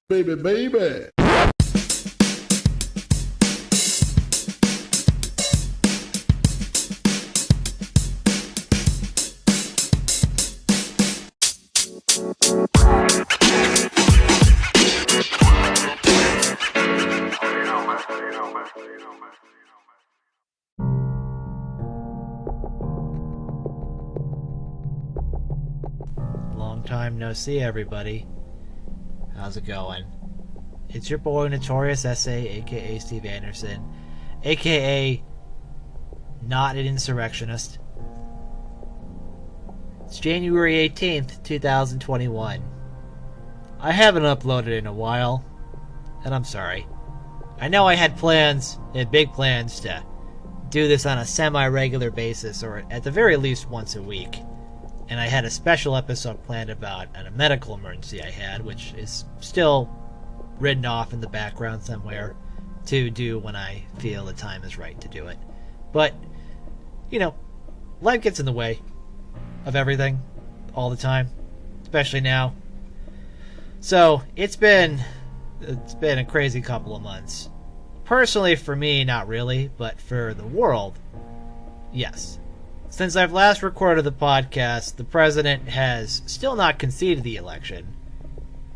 Baby, baby. Long time no see, everybody. How's it going? It's your boy NotoriousSA, aka Steve Anderson, aka not an insurrectionist. It's January 18th, 2021. I haven't uploaded in a while, and I'm sorry. I know I had big plans to do this on a semi-regular basis, or at the very least once a week. And I had a special episode planned about a medical emergency I had, which is still written off in the background somewhere to do when I feel the time is right to do it. But, you know, life gets in the way of everything all the time, especially now. So it's been a crazy couple of months. Personally, for me, not really, but for the world, yes. Since I've last recorded the podcast, the president has still not conceded the election,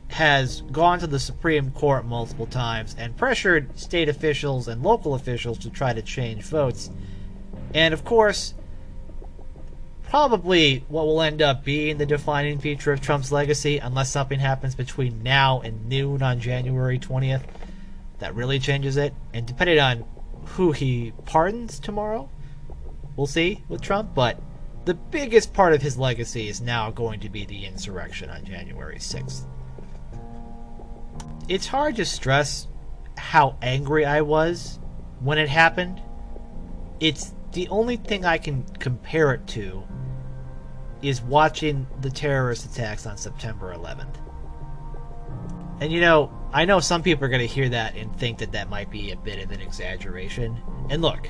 has gone to the Supreme Court multiple times, and pressured state officials and local officials to try to change votes. And of course, probably what will end up being the defining feature of Trump's legacy, unless something happens between now and noon on January 20th, that really changes it. And depending on who he pardons tomorrow, we'll see with Trump, but the biggest part of his legacy is now going to be the insurrection on January 6th. It's hard to stress how angry I was when it happened. It's the only thing I can compare it to is watching the terrorist attacks on September 11th. And you know, I know some people are going to hear that and think that that might be a bit of an exaggeration. And look,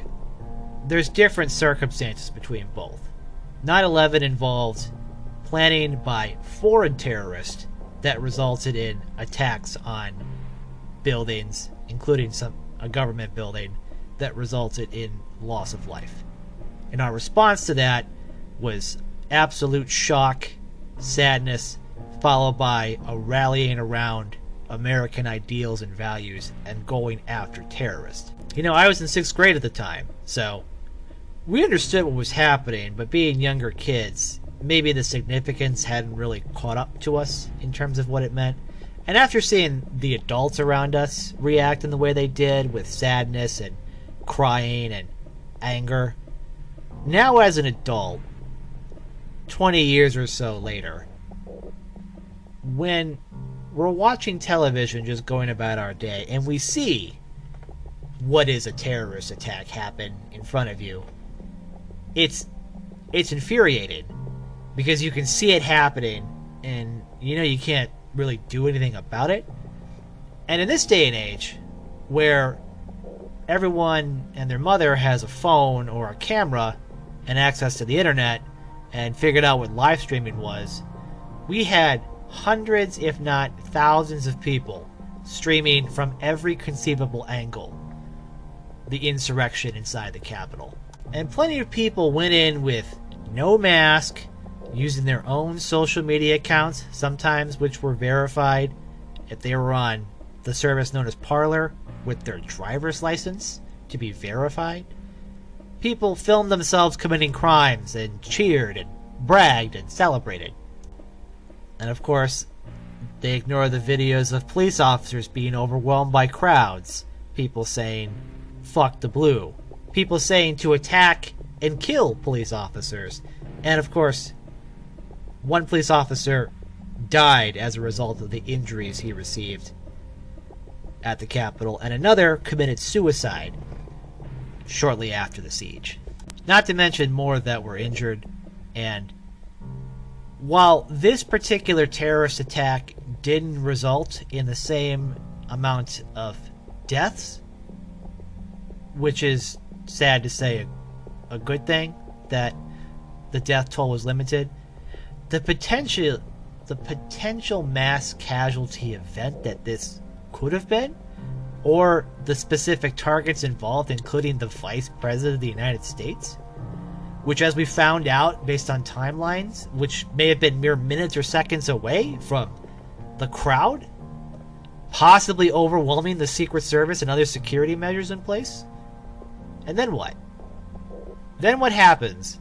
there's different circumstances between both. 9/11 involved planning by foreign terrorists that resulted in attacks on buildings, including a government building, that resulted in loss of life. And our response to that was absolute shock, sadness, followed by a rallying around American ideals and values and going after terrorists. You know, I was in 6th grade at the time, so we understood what was happening, but being younger kids, maybe the significance hadn't really caught up to us in terms of what it meant. And after seeing the adults around us react in the way they did, with sadness and crying and anger, now as an adult, 20 years or so later, when we're watching television just going about our day and we see what is a terrorist attack happen in front of you, it's infuriating because you can see it happening and you know you can't really do anything about it. And in this day and age where everyone and their mother has a phone or a camera and access to the internet and figured out what live streaming was, we had hundreds if not thousands of people streaming from every conceivable angle the insurrection inside the Capitol. And plenty of people went in with no mask, using their own social media accounts, sometimes which were verified if they were on the service known as Parler, with their driver's license to be verified. People filmed themselves committing crimes and cheered and bragged and celebrated. And of course, they ignore the videos of police officers being overwhelmed by crowds, people saying, "Fuck the blue," people saying to attack and kill police officers. And of course, one police officer died as a result of the injuries he received at the Capitol, and another committed suicide shortly after the siege. Not to mention more that were injured. And while this particular terrorist attack didn't result in the same amount of deaths, which is sad to say a good thing that the death toll was limited, the potential the potential mass casualty event that this could have been, or the specific targets involved, including the Vice President of the United States, which, as we found out based on timelines, which may have been mere minutes or seconds away from the crowd, possibly overwhelming the Secret Service and other security measures in place. And then what? Then what happens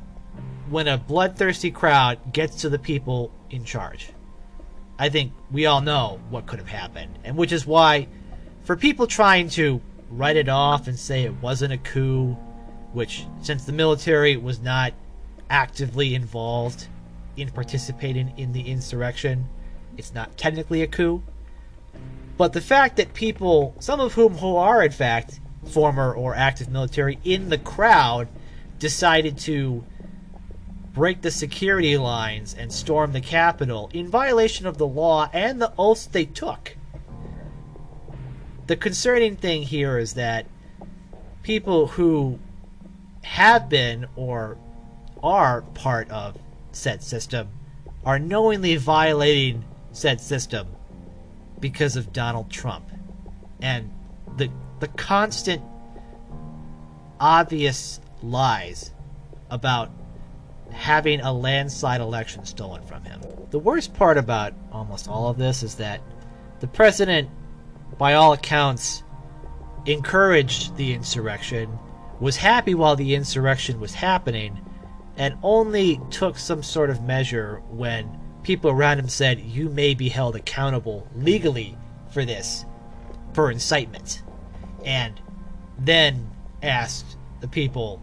when a bloodthirsty crowd gets to the people in charge? I think we all know what could have happened, and which is why, for people trying to write it off and say it wasn't a coup, which, since the military was not actively involved in participating in the insurrection, it's not technically a coup. But the fact that people, some of whom who are in fact former or active military in the crowd, decided to break the security lines and storm the Capitol in violation of the law and the oaths they took. The concerning thing here is that people who have been or are part of said system are knowingly violating said system because of Donald Trump and the constant obvious lies about having a landslide election stolen from him. The worst part about almost all of this is that the president, by all accounts, encouraged the insurrection, was happy while the insurrection was happening, and only took some sort of measure when people around him said, you may be held accountable legally for this, for incitement. And then asked the people,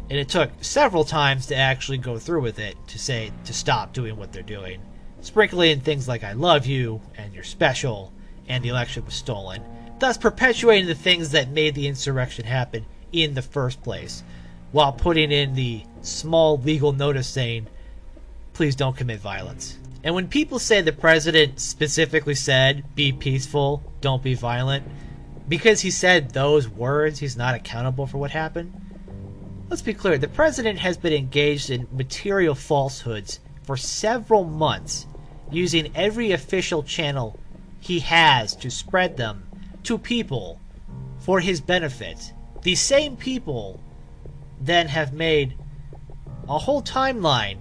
and it took several times to actually go through with it, to say to stop doing what they're doing, sprinkling in things like I love you and you're special and the election was stolen, thus perpetuating the things that made the insurrection happen in the first place, while putting in the small legal notice saying, please don't commit violence. And when people say the president specifically said, be peaceful, don't be violent, because he said those words, he's not accountable for what happened. Let's be clear, the president has been engaged in material falsehoods for several months, using every official channel he has to spread them to people for his benefit. These same people then have made a whole timeline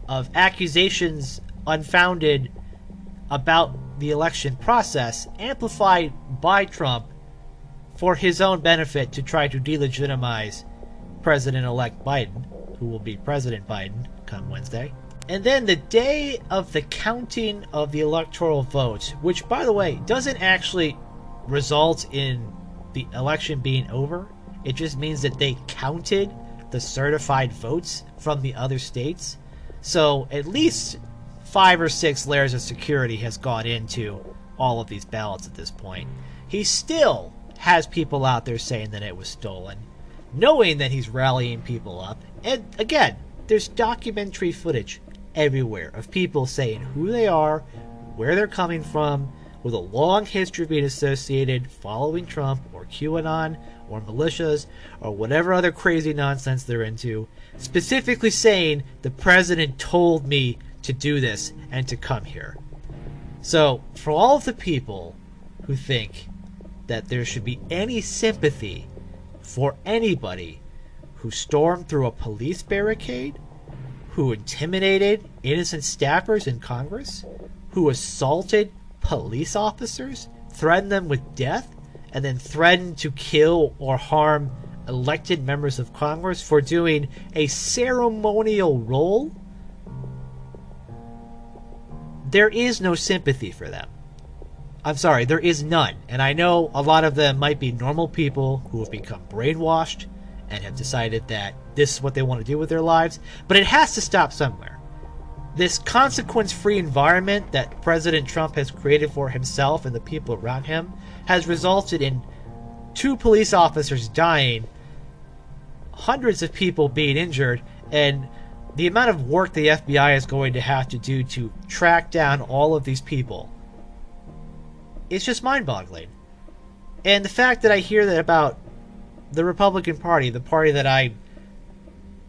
of accusations unfounded about the election process, amplified by Trump for his own benefit, to try to delegitimize President-elect Biden, who will be President Biden come Wednesday. And then the day of the counting of the electoral votes, which, by the way, doesn't actually result in the election being over. It just means that they counted the certified votes from the other states. So at least 5 or 6 layers of security has gone into all of these ballots at this point. He still has people out there saying that it was stolen, knowing that he's rallying people up. And again, there's documentary footage everywhere of people saying who they are, where they're coming from, with a long history of being associated, following Trump or QAnon or militias or whatever other crazy nonsense they're into, specifically saying the president told me to do this and to come here. So for all of the people who think that there should be any sympathy for anybody who stormed through a police barricade, who intimidated innocent staffers in Congress, who assaulted police officers, threatened them with death, and then threatened to kill or harm elected members of Congress for doing a ceremonial role, there is no sympathy for them. I'm sorry, there is none. And I know a lot of them might be normal people who have become brainwashed and have decided that this is what they want to do with their lives, but it has to stop somewhere. This consequence-free environment that President Trump has created for himself and the people around him has resulted in 2 police officers dying, hundreds of people being injured, and the amount of work the FBI is going to have to do to track down all of these people, it's just mind-boggling. And the fact that I hear that about the Republican Party, the party that I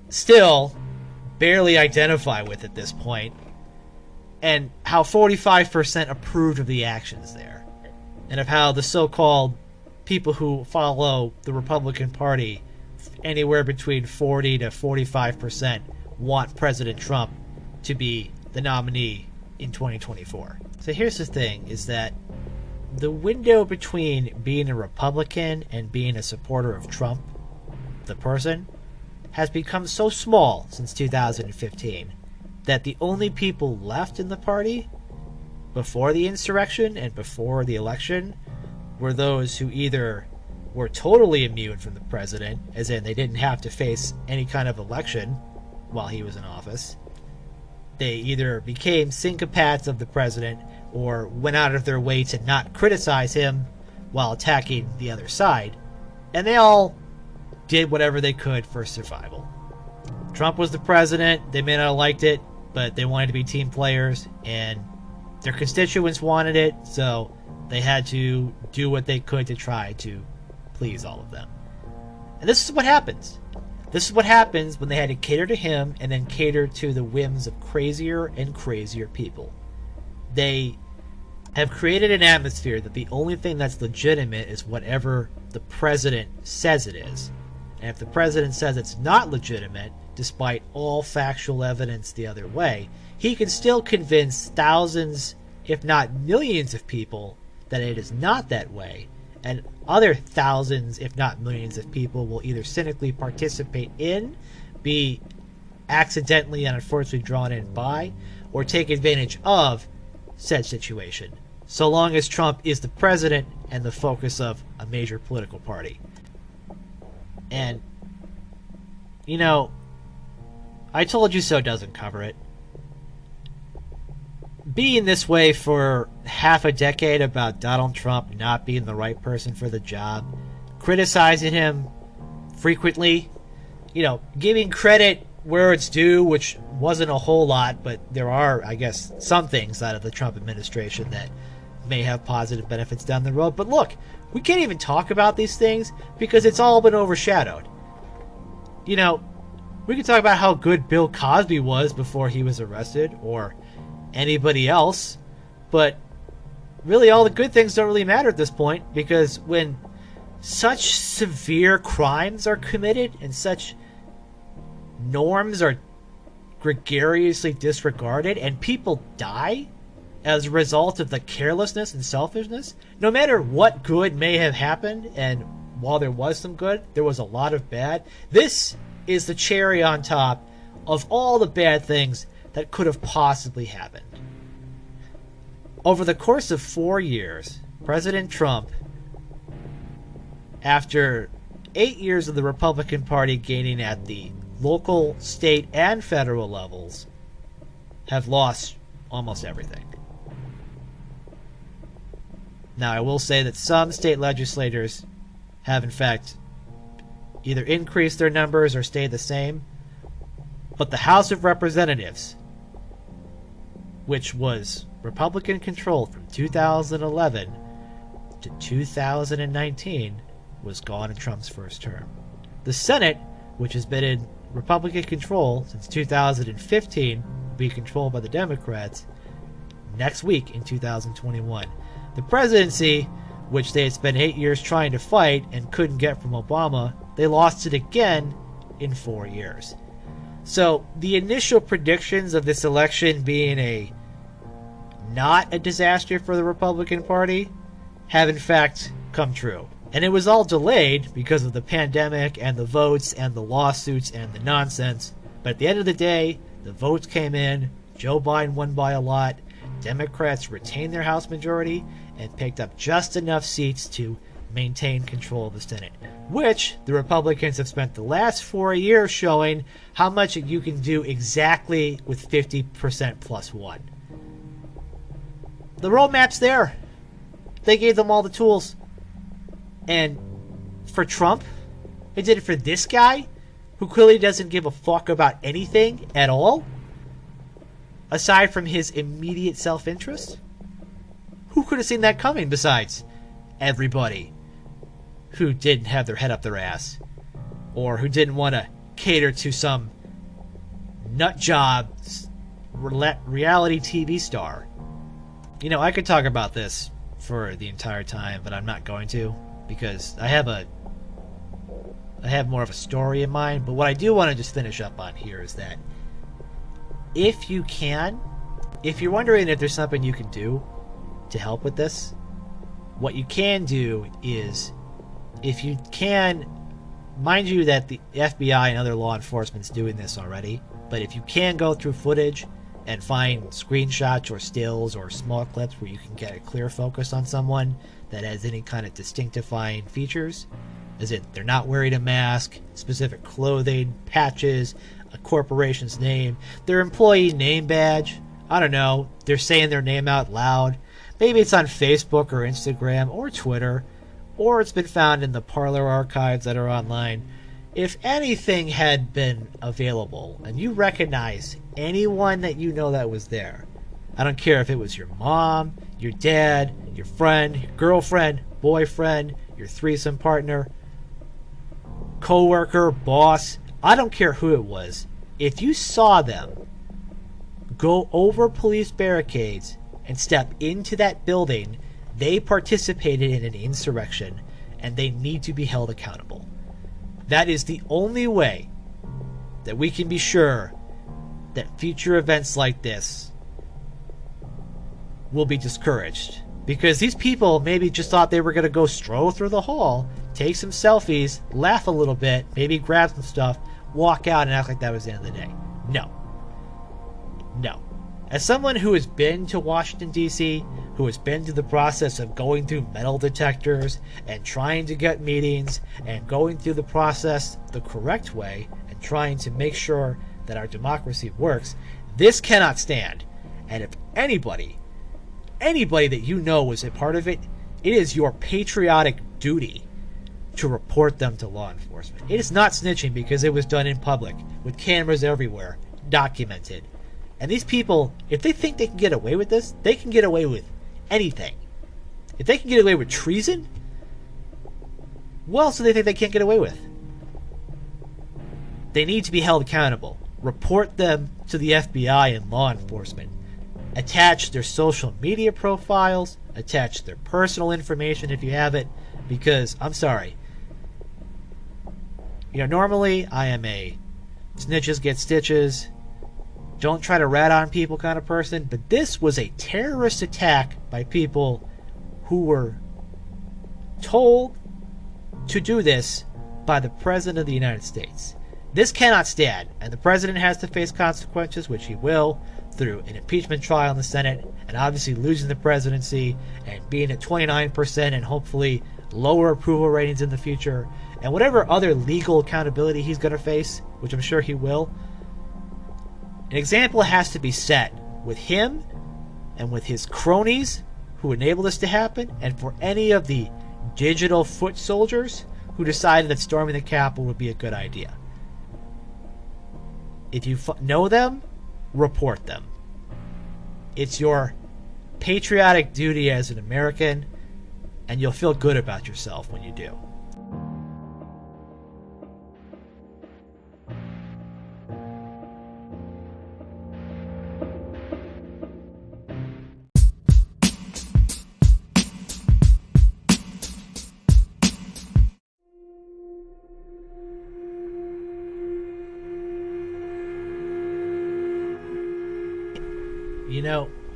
still barely identify with at this point, and how 45% approved of the actions there, and of how the so-called people who follow the Republican Party, anywhere between 40 to 45%, want President Trump to be the nominee in 2024. So here's the thing, is that the window between being a Republican and being a supporter of Trump, the person, has become so small since 2015 that the only people left in the party before the insurrection and before the election were those who either were totally immune from the president, as in they didn't have to face any kind of election while he was in office. They either became sycophants of the president or went out of their way to not criticize him while attacking the other side, and they all did whatever they could for survival. Trump was the president. They may not have liked it, but they wanted to be team players, and their constituents wanted it, so they had to do what they could to try to please all of them. And this is what happens. This is what happens when they had to cater to him and then cater to the whims of crazier and crazier people. They have created an atmosphere that the only thing that's legitimate is whatever the president says it is. And if the president says it's not legitimate, despite all factual evidence the other way, he can still convince thousands, if not millions of people that it is not that way, and other thousands, if not millions of people will either cynically participate in, be accidentally and unfortunately drawn in by, or take advantage of said situation, so long as Trump is the president and the focus of a major political party. And, you know, I told you so doesn't cover it. Being this way for half a decade about Donald Trump not being the right person for the job, criticizing him frequently, you know, giving credit where it's due, which wasn't a whole lot, but there are, I guess, some things out of the Trump administration that may have positive benefits down the road. But look, we can't even talk about these things because it's all been overshadowed. You know, we can talk about how good Bill Cosby was before he was arrested, or anybody else, but really all the good things don't really matter at this point, because when such severe crimes are committed and such norms are gregariously disregarded and people die as a result of the carelessness and selfishness, no matter what good may have happened, and while there was some good, there was a lot of bad, this is the cherry on top of all the bad things that could have possibly happened. Over the course of 4 years, President Trump, after 8 years of the Republican Party gaining at the local, state, and federal levels, have lost almost everything. Now, I will say that some state legislators have, in fact, either increased their numbers or stayed the same, but the House of Representatives, which was Republican controlled from 2011 to 2019, was gone in Trump's first term. The Senate, which has been in Republican control since 2015, will be controlled by the Democrats next week in 2021. The presidency, which they had spent 8 years trying to fight and couldn't get from Obama, they lost it again in 4 years. So the initial predictions of this election being not a disaster for the Republican Party have in fact come true. And it was all delayed because of the pandemic and the votes and the lawsuits and the nonsense. But at the end of the day, the votes came in, Joe Biden won by a lot, Democrats retained their House majority and picked up just enough seats to maintain control of the Senate, which the Republicans have spent the last 4 years showing how much you can do exactly with 50% plus one. The roadmap's there. They gave them all the tools. And for Trump, they did it for this guy, who clearly doesn't give a fuck about anything at all, aside from his immediate self-interest. Who could have seen that coming besides everybody who didn't have their head up their ass, or who didn't want to cater to some nut job reality TV star. You know, I could talk about this for the entire time, but I'm not going to, because I have more of a story in mind. But what I do want to just finish up on here is that if you're wondering if there's something you can do to help with this, what you can do is, if you can, mind you that the FBI and other law enforcement's doing this already, but if you can go through footage and find screenshots or stills or small clips where you can get a clear focus on someone that has any kind of distinctifying features, as in they're not wearing a mask, specific clothing, patches, a corporation's name, their employee name badge, I don't know, they're saying their name out loud, maybe it's on Facebook or Instagram or Twitter, or it's been found in the Parler archives that are online. If anything had been available and you recognize anyone that you know that was there, I don't care if it was your mom, your dad, your friend, your girlfriend, boyfriend, your threesome partner, coworker, boss, I don't care who it was. If you saw them go over police barricades and step into that building, they participated in an insurrection and they need to be held accountable. That is the only way that we can be sure that future events like this will be discouraged. Because these people maybe just thought they were going to go stroll through the hall, take some selfies, laugh a little bit, maybe grab some stuff, walk out and act like that was the end of the day. No. No. As someone who has been to Washington, D.C., who has been through the process of going through metal detectors and trying to get meetings and going through the process the correct way and trying to make sure that our democracy works, this cannot stand. And if anybody that you know was a part of it, it is your patriotic duty to report them to law enforcement. It is not snitching because it was done in public with cameras everywhere, documented. And these people, if they think they can get away with this, they can get away with anything. If they can get away with treason, what else do they think they can't get away with? They need to be held accountable. Report them to the FBI and law enforcement. Attach their social media profiles. Attach their personal information if you have it. Because, I'm sorry, normally I am a snitches get stitches, don't try to rat on people kind of person, but this was a terrorist attack by people who were told to do this by the President of the United States. This cannot stand, and the President has to face consequences, which he will, through an impeachment trial in the Senate, and obviously losing the presidency, and being at 29%, and hopefully lower approval ratings in the future, and whatever other legal accountability he's going to face, which I'm sure he will. An example has to be set with him and with his cronies who enabled this to happen, and for any of the digital foot soldiers who decided that storming the Capitol would be a good idea. If you know them, report them. It's your patriotic duty as an American, and you'll feel good about yourself when you do.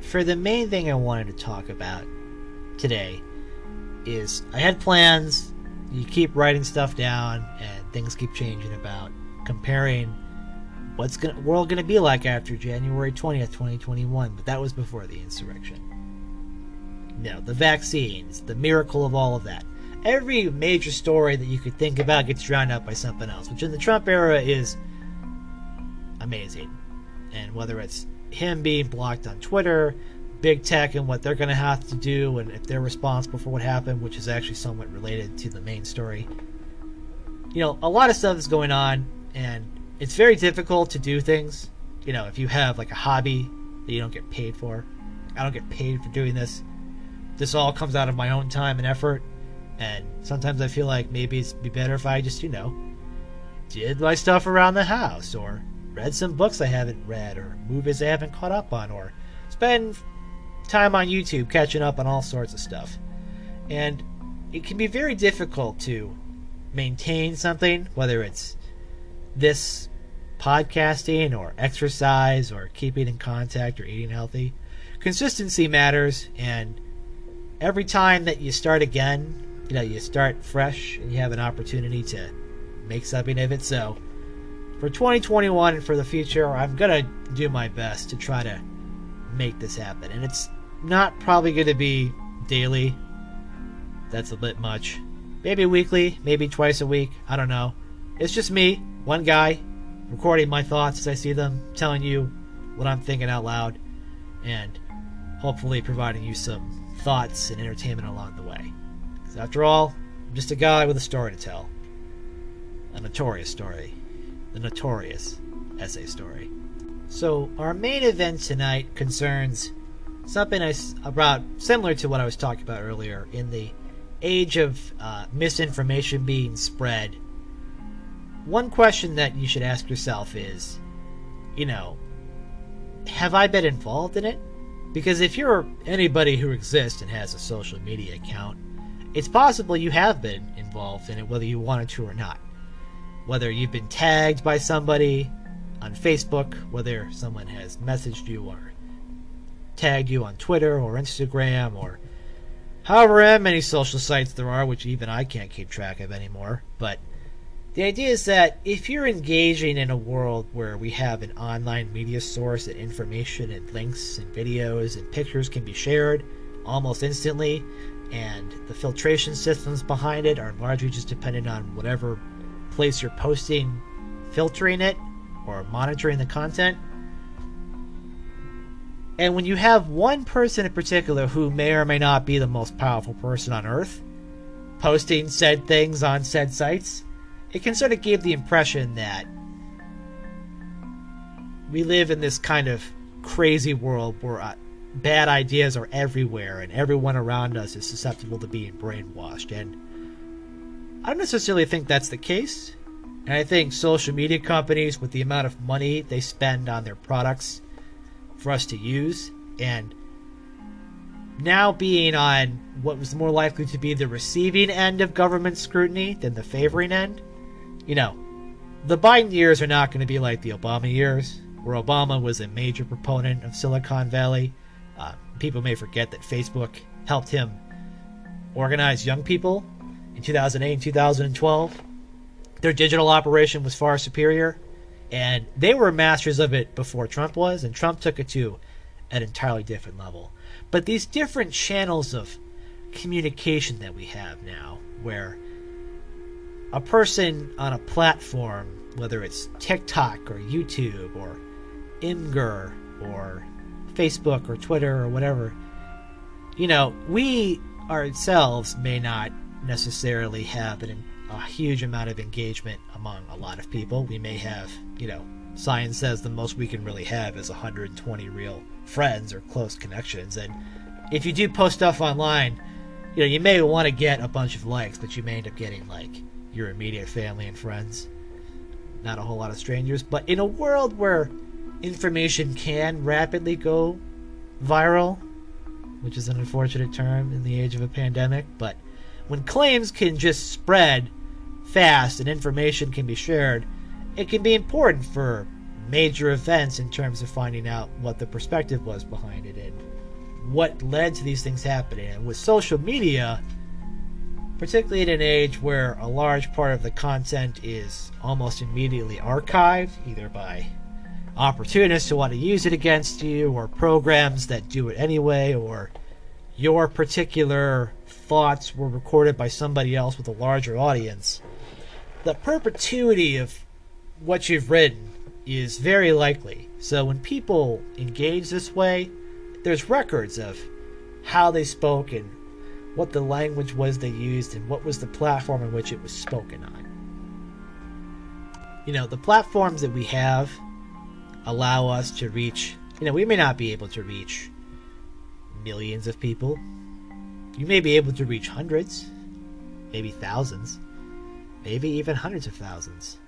For the main thing I wanted to talk about today is I had plans. You keep writing stuff down and things keep changing about comparing what's the world going to be like after January 20th, 2021. But that was before the insurrection. The vaccines, the miracle of all of that. Every major story that you could think about gets drowned out by something else, which in the Trump era is amazing. And whether it's him being blocked on Twitter, big tech and what they're going to have to do, and if they're responsible for what happened, which is actually somewhat related to the main story. A lot of stuff is going on, and it's very difficult to do things. If you have like a hobby that you don't get paid for. I don't get paid for doing this. This all comes out of my own time and effort, and sometimes I feel like maybe it'd be better if I just, did my stuff around the house, or read some books I haven't read, or movies I haven't caught up on, or spend time on YouTube catching up on all sorts of stuff. And it can be very difficult to maintain something, whether it's this podcasting or exercise or keeping in contact or eating healthy. Consistency matters, and every time that you start again, you start fresh and you have an opportunity to make something of it. So for 2021 and for the future, I'm going to do my best to try to make this happen. And it's not probably going to be daily. That's a bit much. Maybe weekly, maybe twice a week. I don't know. It's just me, one guy, recording my thoughts as I see them, telling you what I'm thinking out loud, and hopefully providing you some thoughts and entertainment along the way. Because after all, I'm just a guy with a story to tell. A notorious story. The NotoriousSA story. So our main event tonight concerns something about similar to what I was talking about earlier. In the age of misinformation being spread, one question that you should ask yourself is, have I been involved in it? Because if you're anybody who exists and has a social media account, it's possible you have been involved in it, whether you wanted to or not. Whether you've been tagged by somebody on Facebook, whether someone has messaged you or tagged you on Twitter or Instagram, or however many social sites there are, which even I can't keep track of anymore. But the idea is that if you're engaging in a world where we have an online media source and information and links and videos and pictures can be shared almost instantly, and the filtration systems behind it are largely just dependent on whatever place you're posting, filtering it, or monitoring the content. And when you have one person in particular who may or may not be the most powerful person on earth posting said things on said sites, it can sort of give the impression that we live in this kind of crazy world where bad ideas are everywhere and everyone around us is susceptible to being brainwashed. And I don't necessarily think that's the case. And I think social media companies, with the amount of money they spend on their products for us to use, and now being on what was more likely to be the receiving end of government scrutiny than the favoring end, the Biden years are not going to be like the Obama years, where Obama was a major proponent of Silicon Valley. People may forget that Facebook helped him organize young people in 2008 and 2012. Their digital operation was far superior, and they were masters of it before Trump was, and Trump took it to an entirely different level. But these different channels of communication that we have now, where a person on a platform, whether it's TikTok or YouTube or Imgur or Facebook or Twitter or whatever, we ourselves may not necessarily have a huge amount of engagement among a lot of people. We may have, science says the most we can really have is 120 real friends or close connections. And if you do post stuff online, you may want to get a bunch of likes, but you may end up getting your immediate family and friends, not a whole lot of strangers. But in a world where information can rapidly go viral, which is an unfortunate term in the age of a pandemic, but when claims can just spread fast and information can be shared, it can be important for major events in terms of finding out what the perspective was behind it and what led to these things happening. And with social media, particularly in an age where a large part of the content is almost immediately archived, either by opportunists who want to use it against you, or programs that do it anyway, or your particular thoughts were recorded by somebody else with a larger audience, the perpetuity of what you've written is very likely. So when people engage this way, there's records of how they spoke and what the language was they used and what was the platform in which it was spoken on. The platforms that we have allow us to reach, we may not be able to reach millions of people. You may be able to reach hundreds, maybe thousands, maybe even hundreds of thousands.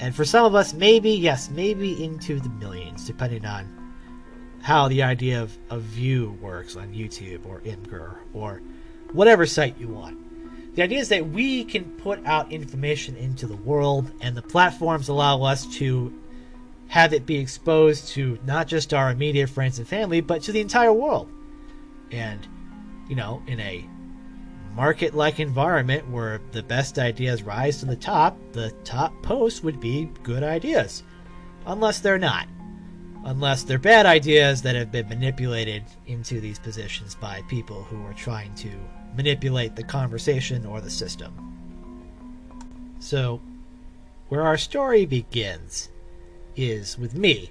And for some of us, maybe, yes, maybe into the millions, depending on how the idea of view works on YouTube or Imgur or whatever site you want. The idea is that we can put out information into the world, and the platforms allow us to have it be exposed to not just our immediate friends and family, but to the entire world. And, you know, in a market-like environment where the best ideas rise to the top posts would be good ideas. Unless they're not. Unless they're bad ideas that have been manipulated into these positions by people who are trying to manipulate the conversation or the system. So, where our story begins is with me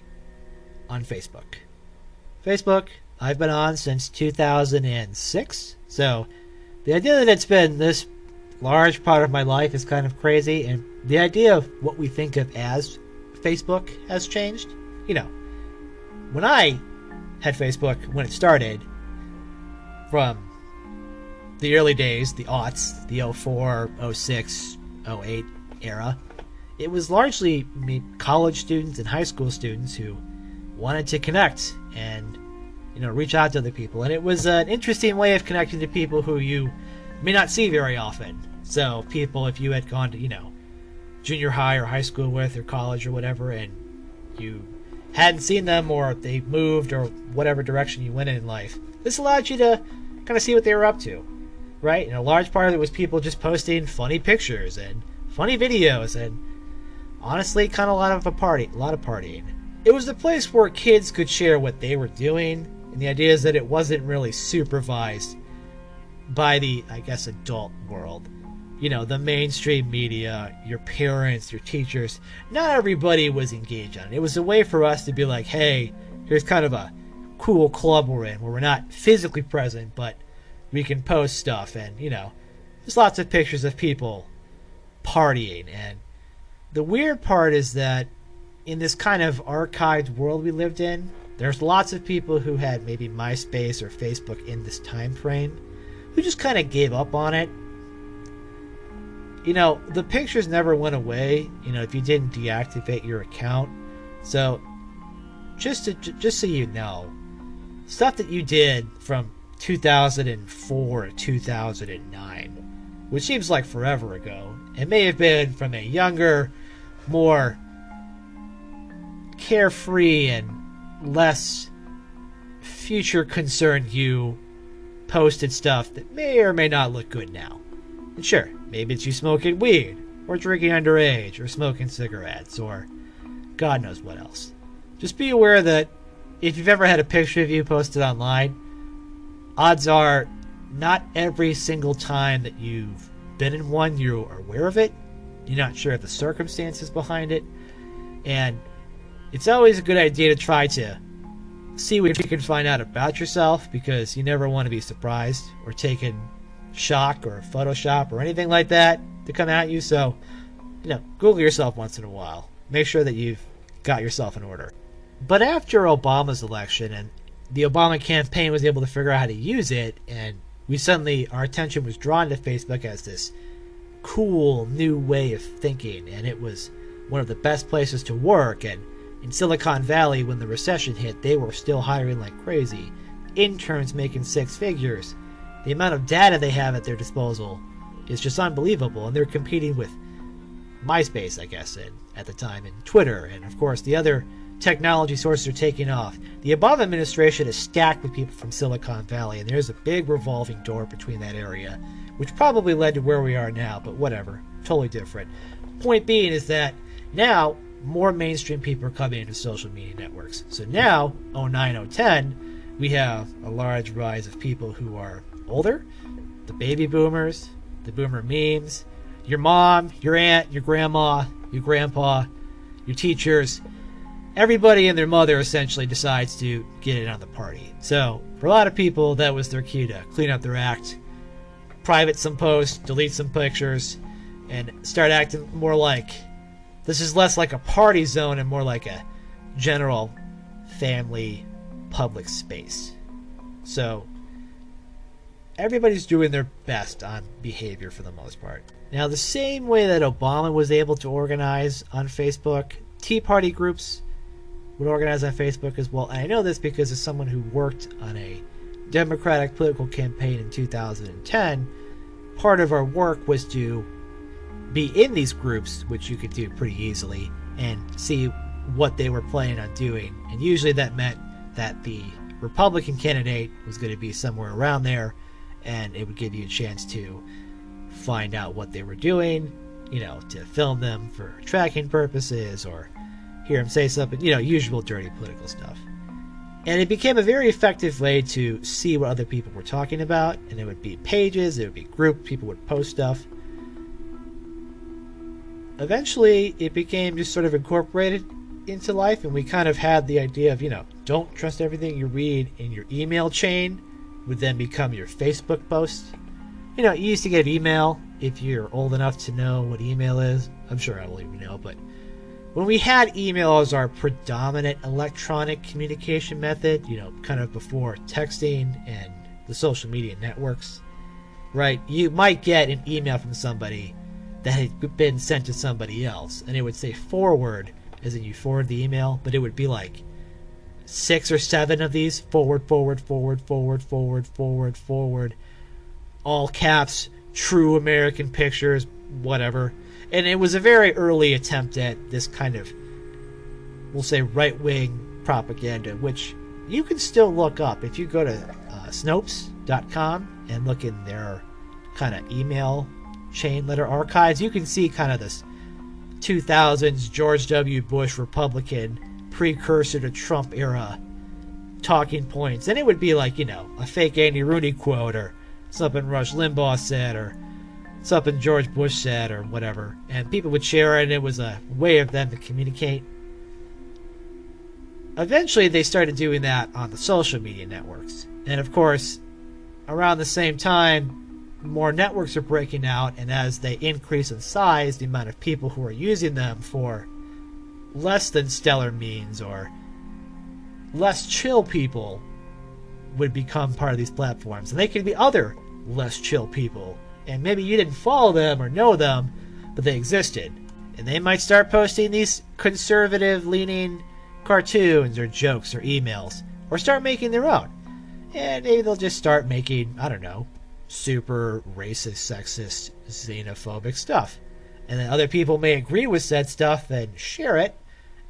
on Facebook. Facebook, I've been on since 2006, so the idea that it's been this large part of my life is kind of crazy, and the idea of what we think of as Facebook has changed. You know, when I had Facebook, when it started, from the early days, the aughts, the 04, 06, 08 era, it was largely college students and high school students who wanted to connect and, you know, reach out to other people. And it was an interesting way of connecting to people who you may not see very often. So people, if you had gone to, you know, junior high or high school with, or college or whatever, and you hadn't seen them, or they moved, or whatever direction you went in life, this allowed you to kind of see what they were up to, right? And a large part of it was people just posting funny pictures and funny videos, and honestly, kind of a lot of partying. It was the place where kids could share what they were doing, and the idea is that it wasn't really supervised by the, I guess, adult world. You know, the mainstream media, your parents, your teachers. Not everybody was engaged on it. It was a way for us to be like, hey, here's kind of a cool club we're in, where we're not physically present, but we can post stuff. And, you know, there's lots of pictures of people partying. And the weird part is that in this kind of archived world we lived in, there's lots of people who had maybe MySpace or Facebook in this time frame who just kind of gave up on it. You know, the pictures never went away, you know, if you didn't deactivate your account. So, just so you know, stuff that you did from 2004 to 2009, which seems like forever ago, it may have been from a younger, more carefree and less future concerned you posted stuff that may or may not look good now. And sure, maybe it's you smoking weed, or drinking underage, or smoking cigarettes, or God knows what else. Just be aware that if you've ever had a picture of you posted online, odds are not every single time that you've been in one you are aware of it. You're not sure of the circumstances behind it. And it's always a good idea to try to see what you can find out about yourself, because you never want to be surprised or taken shock or Photoshop or anything like that to come at you. So, you know, Google yourself once in a while. Make sure that you've got yourself in order. But after Obama's election, and the Obama campaign was able to figure out how to use it, and our attention was drawn to Facebook as this cool new way of thinking, and it was one of the best places to work. And in Silicon Valley, when the recession hit, they were still hiring like crazy. Interns making six figures. The amount of data they have at their disposal is just unbelievable, and they're competing with MySpace, I guess, at the time, and Twitter, and of course the other technology sources are taking off. The Obama administration is stacked with people from Silicon Valley, and there's a big revolving door between that area, which probably led to where we are now, but whatever, totally different. Point being is that now more mainstream people are coming into social media networks. So now, 09, 010, we have a large rise of people who are older, the baby boomers, the boomer memes, your mom, your aunt, your grandma, your grandpa, your teachers. Everybody and their mother essentially decides to get in on the party. So for a lot of people, that was their cue to clean up their act, private some posts, delete some pictures, and start acting more like, this is less like a party zone and more like a general family public space. So everybody's doing their best on behavior for the most part. Now, the same way that Obama was able to organize on Facebook, Tea Party groups would organize on Facebook as well. And I know this because as someone who worked on a Democratic political campaign in 2010, part of our work was to be in these groups, which you could do pretty easily, and see what they were planning on doing. And usually that meant that the Republican candidate was going to be somewhere around there, and it would give you a chance to find out what they were doing, to film them for tracking purposes or hear them say something, usual dirty political stuff. And it became a very effective way to see what other people were talking about, and it would be pages, it would be groups, people would post stuff. Eventually, it became just sort of incorporated into life, and we kind of had the idea of, don't trust everything you read in your email chain would then become your Facebook post. You used to get email if you're old enough to know what email is. I'm sure I will even know, but when we had email as our predominant electronic communication method, kind of before texting and the social media networks, right? You might get an email from somebody that had been sent to somebody else, and it would say forward, as in you forward the email, but it would be like 6 or 7 of these, forward, all caps, true American pictures, whatever. And it was a very early attempt at this kind of, we'll say, right-wing propaganda, which you can still look up. If you go to Snopes.com and look in their kind of email chain letter archives, you can see kind of this 2000s George W. Bush Republican precursor to Trump era talking points. And it would be like, a fake Andy Rooney quote or something Rush Limbaugh said or something George Bush said or whatever. And people would share it, and it was a way of them to communicate. Eventually, they started doing that on the social media networks. And of course, around the same time, more networks are breaking out, and as they increase in size, the amount of people who are using them for less than stellar means or less chill people would become part of these platforms. And they could be other less chill people, and maybe you didn't follow them or know them, but they existed. And they might start posting these conservative-leaning cartoons or jokes or emails, or start making their own. And maybe they'll just start making, I don't know, super racist, sexist, xenophobic stuff. And then other people may agree with said stuff and share it,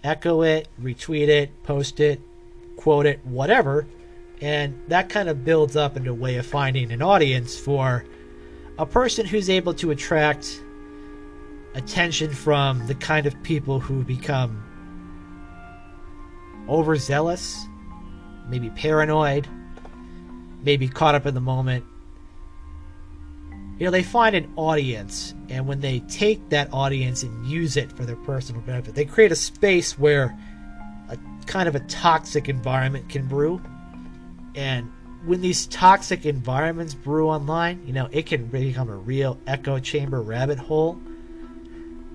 echo it, retweet it, post it, quote it, whatever. And that kind of builds up into a way of finding an audience for a person who's able to attract attention from the kind of people who become overzealous, maybe paranoid, maybe caught up in the moment. They find an audience, and when they take that audience and use it for their personal benefit, they create a space where a kind of a toxic environment can brew. And when these toxic environments brew online, it can become a real echo chamber rabbit hole.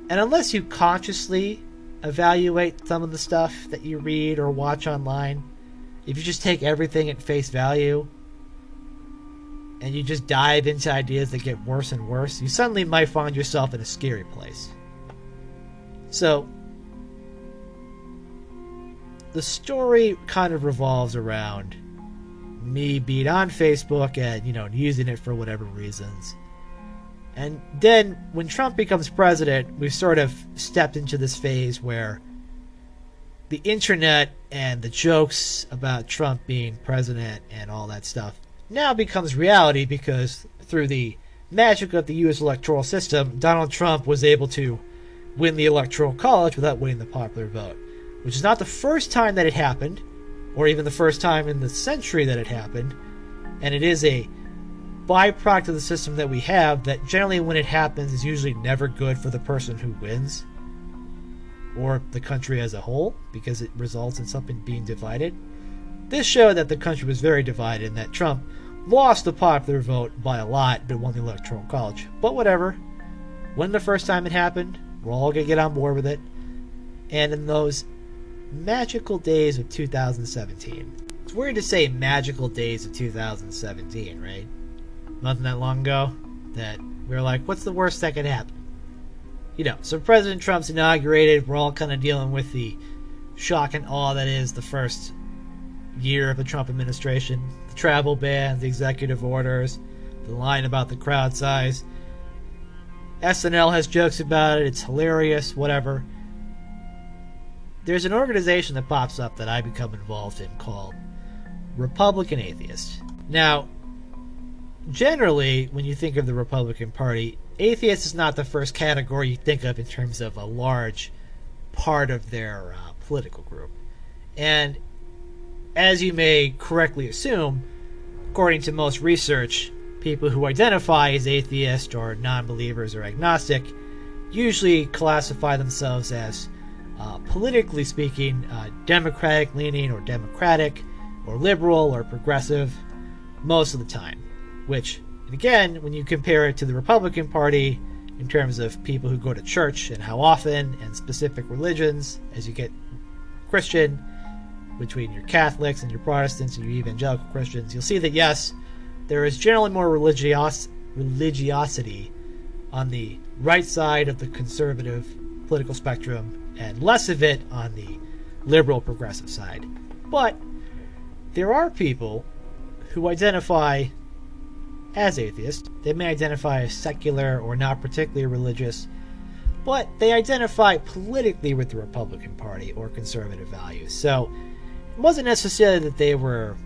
And unless you consciously evaluate some of the stuff that you read or watch online, if you just take everything at face value and you just dive into ideas that get worse and worse, you suddenly might find yourself in a scary place. So, the story kind of revolves around me being on Facebook and, using it for whatever reasons. And then, when Trump becomes president, we've sort of stepped into this phase where the internet and the jokes about Trump being president and all that stuff now becomes reality, because through the magic of the U.S. electoral system, Donald Trump was able to win the Electoral College without winning the popular vote, which is not the first time that it happened, or even the first time in the century that it happened, and it is a byproduct of the system that we have that generally when it happens is usually never good for the person who wins, or the country as a whole, because it results in something being divided. This showed that the country was very divided and that Trump lost the popular vote by a lot but won the Electoral College. But whatever. When the first time it happened, we're all going to get on board with it. And in those magical days of 2017, it's weird to say magical days of 2017, right? Nothing that long ago, that we were like, what's the worst that could happen? So President Trump's inaugurated. We're all kind of dealing with the shock and awe that is the first year of the Trump administration. The travel ban, the executive orders, the line about the crowd size. SNL has jokes about it. It's hilarious, whatever. There's an organization that pops up that I become involved in called Republican Atheists. Now, generally, when you think of the Republican Party, atheist is not the first category you think of in terms of a large part of their political group. And as you may correctly assume, according to most research, people who identify as atheist or non-believers or agnostic usually classify themselves as, politically speaking, democratic-leaning or democratic or liberal or progressive most of the time. Which, again, when you compare it to the Republican Party in terms of people who go to church and how often and specific religions, as you get Christian, between your Catholics and your Protestants and your evangelical Christians, you'll see that, yes, there is generally more religiosity on the right side of the conservative political spectrum and less of it on the liberal progressive side. But there are people who identify as atheists. They may identify as secular or not particularly religious, but they identify politically with the Republican Party or conservative values. So it wasn't necessarily that they were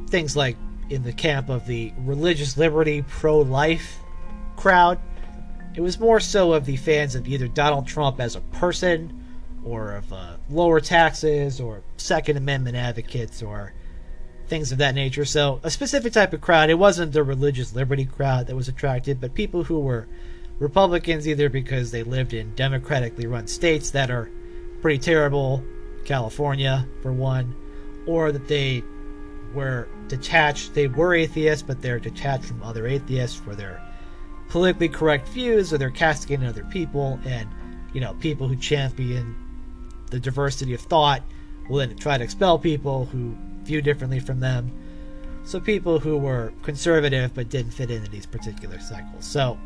things like in the camp of the religious liberty, pro-life crowd. It was more so of the fans of either Donald Trump as a person or of lower taxes or Second Amendment advocates or things of that nature. So a specific type of crowd. It wasn't the religious liberty crowd that was attracted, but people who were Republicans either because they lived in democratically run states that are pretty terrible, California for one, or that they were detached. They were atheists, but they're detached from other atheists for their politically correct views, or they're castigating other people, and people who champion the diversity of thought will then try to expel people who view differently from them. So people who were conservative but didn't fit into these particular cycles. So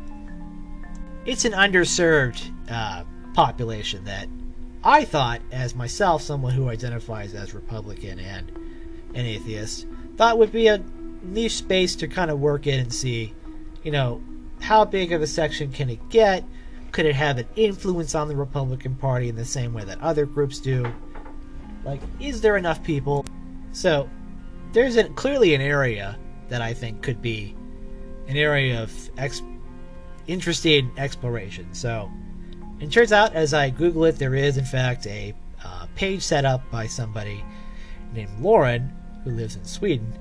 it's an underserved population that I thought, as myself, someone who identifies as Republican and an atheist, thought would be a niche space to kind of work in and see, how big of a section can it get? Could it have an influence on the Republican Party in the same way that other groups do? Like, is there enough people? So there's clearly an area that I think could be an area of interesting exploration. So it turns out, as I Google it, there is in fact a page set up by somebody named Lauren, who lives in Sweden,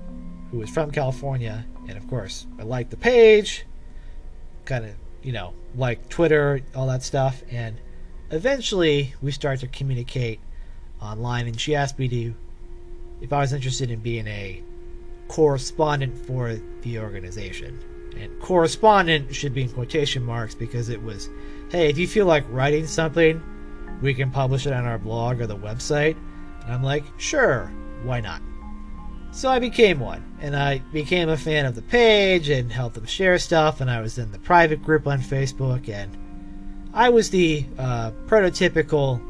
who is from California. And of course, I like the page, kind of, like Twitter, all that stuff. And eventually we start to communicate online, and she asked me if I was interested in being a correspondent for the organization. And correspondent should be in quotation marks, because it was, hey, if you feel like writing something, we can publish it on our blog or the website. And I'm like, sure, why not? So I became one, and I became a fan of the page and helped them share stuff, and I was in the private group on Facebook, and I was the prototypical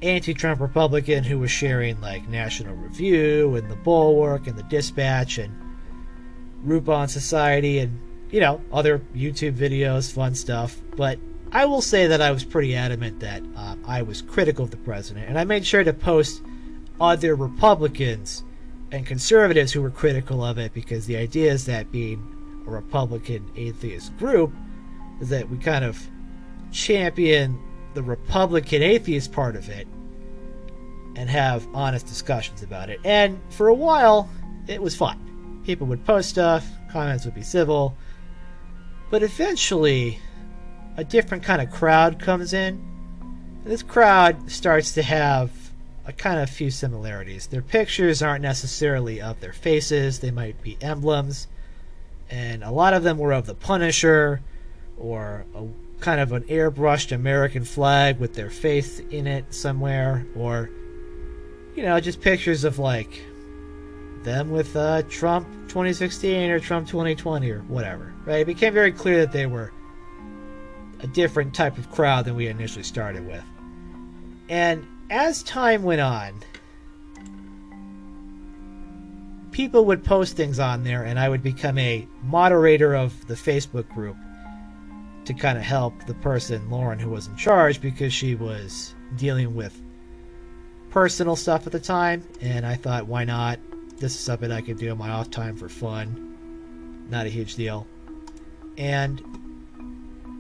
anti-Trump Republican who was sharing like National Review and the Bulwark and the Dispatch and Rupon Society and other YouTube videos, fun stuff. But I will say that I was pretty adamant that I was critical of the president, and I made sure to post other Republicans and conservatives who were critical of it, because the idea is that being a Republican atheist group is that we kind of champion the Republican atheist part of it and have honest discussions about it. And for a while, it was fun. People would post stuff, comments would be civil, but eventually a different kind of crowd comes in. And this crowd starts to have a kind of few similarities. Their pictures aren't necessarily of their faces. They might be emblems, and a lot of them were of the Punisher or a kind of an airbrushed American flag with their face in it somewhere, or just pictures of like them with Trump 2016 or Trump 2020 or whatever, right? It became very clear that they were a different type of crowd than we initially started with. And as time went on, people would post things on there, and I would become a moderator of the Facebook group to kind of help the person, Lauren, who was in charge, because she was dealing with personal stuff at the time, and I thought, why not? This is something I could do in my off time for fun. Not a huge deal. And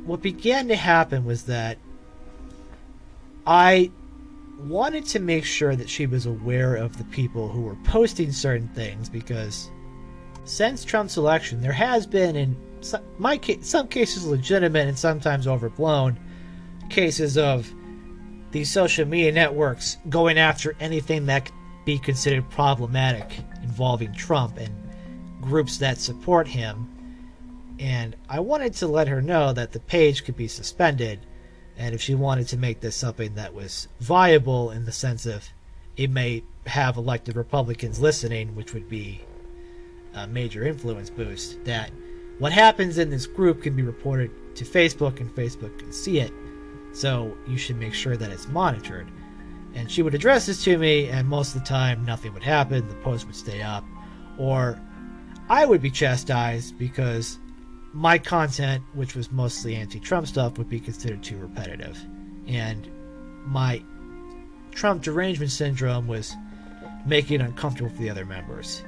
what began to happen was that I wanted to make sure that she was aware of the people who were posting certain things, because since Trump's election, there has been, in some cases legitimate and sometimes overblown, cases of these social media networks going after anything that could be considered problematic involving Trump and groups that support him. And I wanted to let her know that the page could be suspended, and if she wanted to make this something that was viable in the sense of it may have elected Republicans listening, which would be a major influence boost, that what happens in this group can be reported to Facebook and Facebook can see it. So you should make sure that it's monitored. And she would address this to me, and most of the time nothing would happen. The post would stay up, or I would be chastised because my content, which was mostly anti-Trump stuff, would be considered too repetitive. And my Trump derangement syndrome was making it uncomfortable for the other members,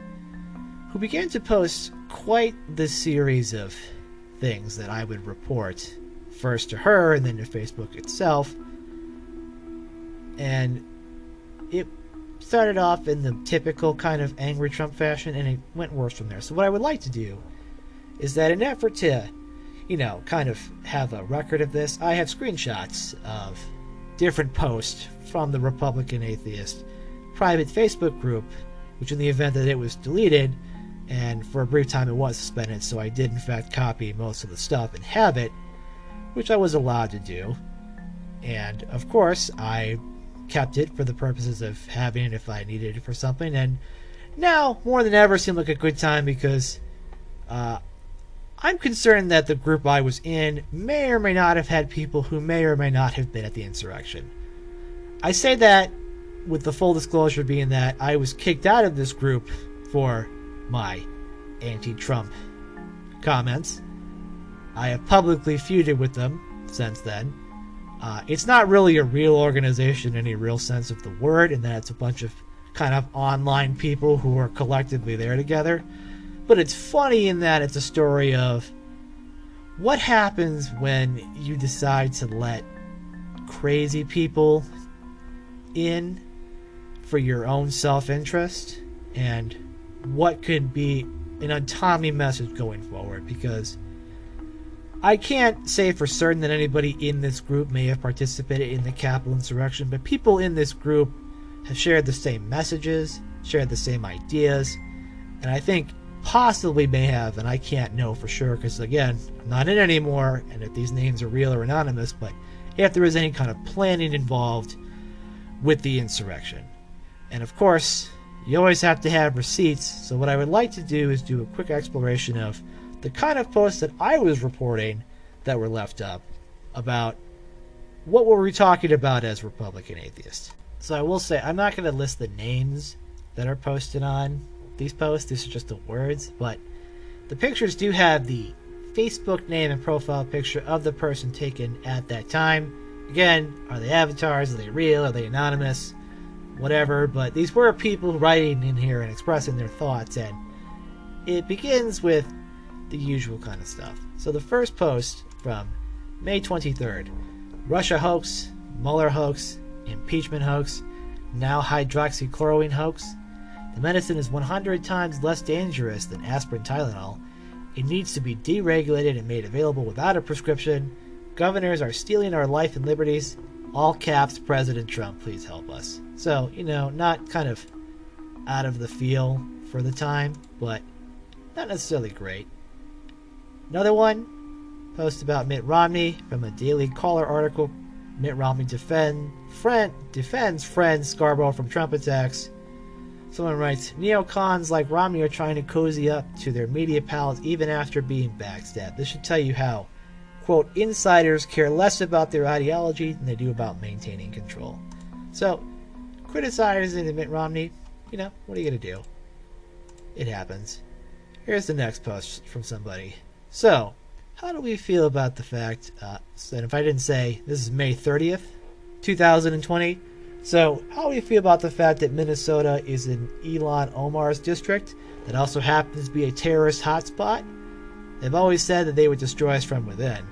who began to post quite the series of things that I would report, first to her and then to Facebook itself. And it started off in the typical kind of angry Trump fashion, and it went worse from there. So what I would like to do is that in an effort to, kind of have a record of this, I have screenshots of different posts from the Republican Atheist private Facebook group, which in the event that it was deleted, and for a brief time it was suspended, so I did in fact copy most of the stuff and have it, which I was allowed to do. And of course I kept it for the purposes of having it if I needed it for something. And now more than ever seemed like a good time, because I'm concerned that the group I was in may or may not have had people who may or may not have been at the insurrection. I say that with the full disclosure being that I was kicked out of this group for my anti-Trump comments. I have publicly feuded with them since then. It's not really a real organization in any real sense of the word, in that it's a bunch of kind of online people who are collectively there together. But it's funny in that it's a story of what happens when you decide to let crazy people in for your own self-interest, and what could be an autonomy message going forward. Because I can't say for certain that anybody in this group may have participated in the Capitol insurrection, but people in this group have shared the same messages, shared the same ideas, and I think possibly may have, and I can't know for sure because, again, I'm not in it anymore, and if these names are real or anonymous, but if there was any kind of planning involved with the insurrection. And of course, you always have to have receipts, so what I would like to do is do a quick exploration of the kind of posts that I was reporting that were left up about what were we talking about as Republican atheists. So I will say, I'm not going to list the names that are posted on these posts. These are just the words, but the pictures do have the Facebook name and profile picture of the person taken at that time. Again, are they avatars? Are they real? Are they anonymous? Whatever, but these were people writing in here and expressing their thoughts, and it begins with the usual kind of stuff. So the first post from May 23rd, Russia hoax, Mueller hoax, impeachment hoax, now hydroxychloroquine hoax. The medicine is 100 times less dangerous than aspirin Tylenol. It needs to be deregulated and made available without a prescription. Governors are stealing our life and liberties. All caps, President Trump, please help us. So, not kind of out of the feel for the time, but not necessarily great. Another one, post about Mitt Romney from a Daily Caller article. Mitt Romney defends friend Scarborough from Trump attacks. Someone writes, neocons like Romney are trying to cozy up to their media palace even after being backstabbed. This should tell you how, quote, insiders care less about their ideology than they do about maintaining control. So, criticizing Mitt Romney, what are you going to do? It happens. Here's the next post from somebody. So, how do we feel about the fact, and if I didn't say, this is May 30th, 2020. So, how do we feel about the fact that Minnesota is in Ilhan Omar's district that also happens to be a terrorist hotspot? They've always said that they would destroy us from within.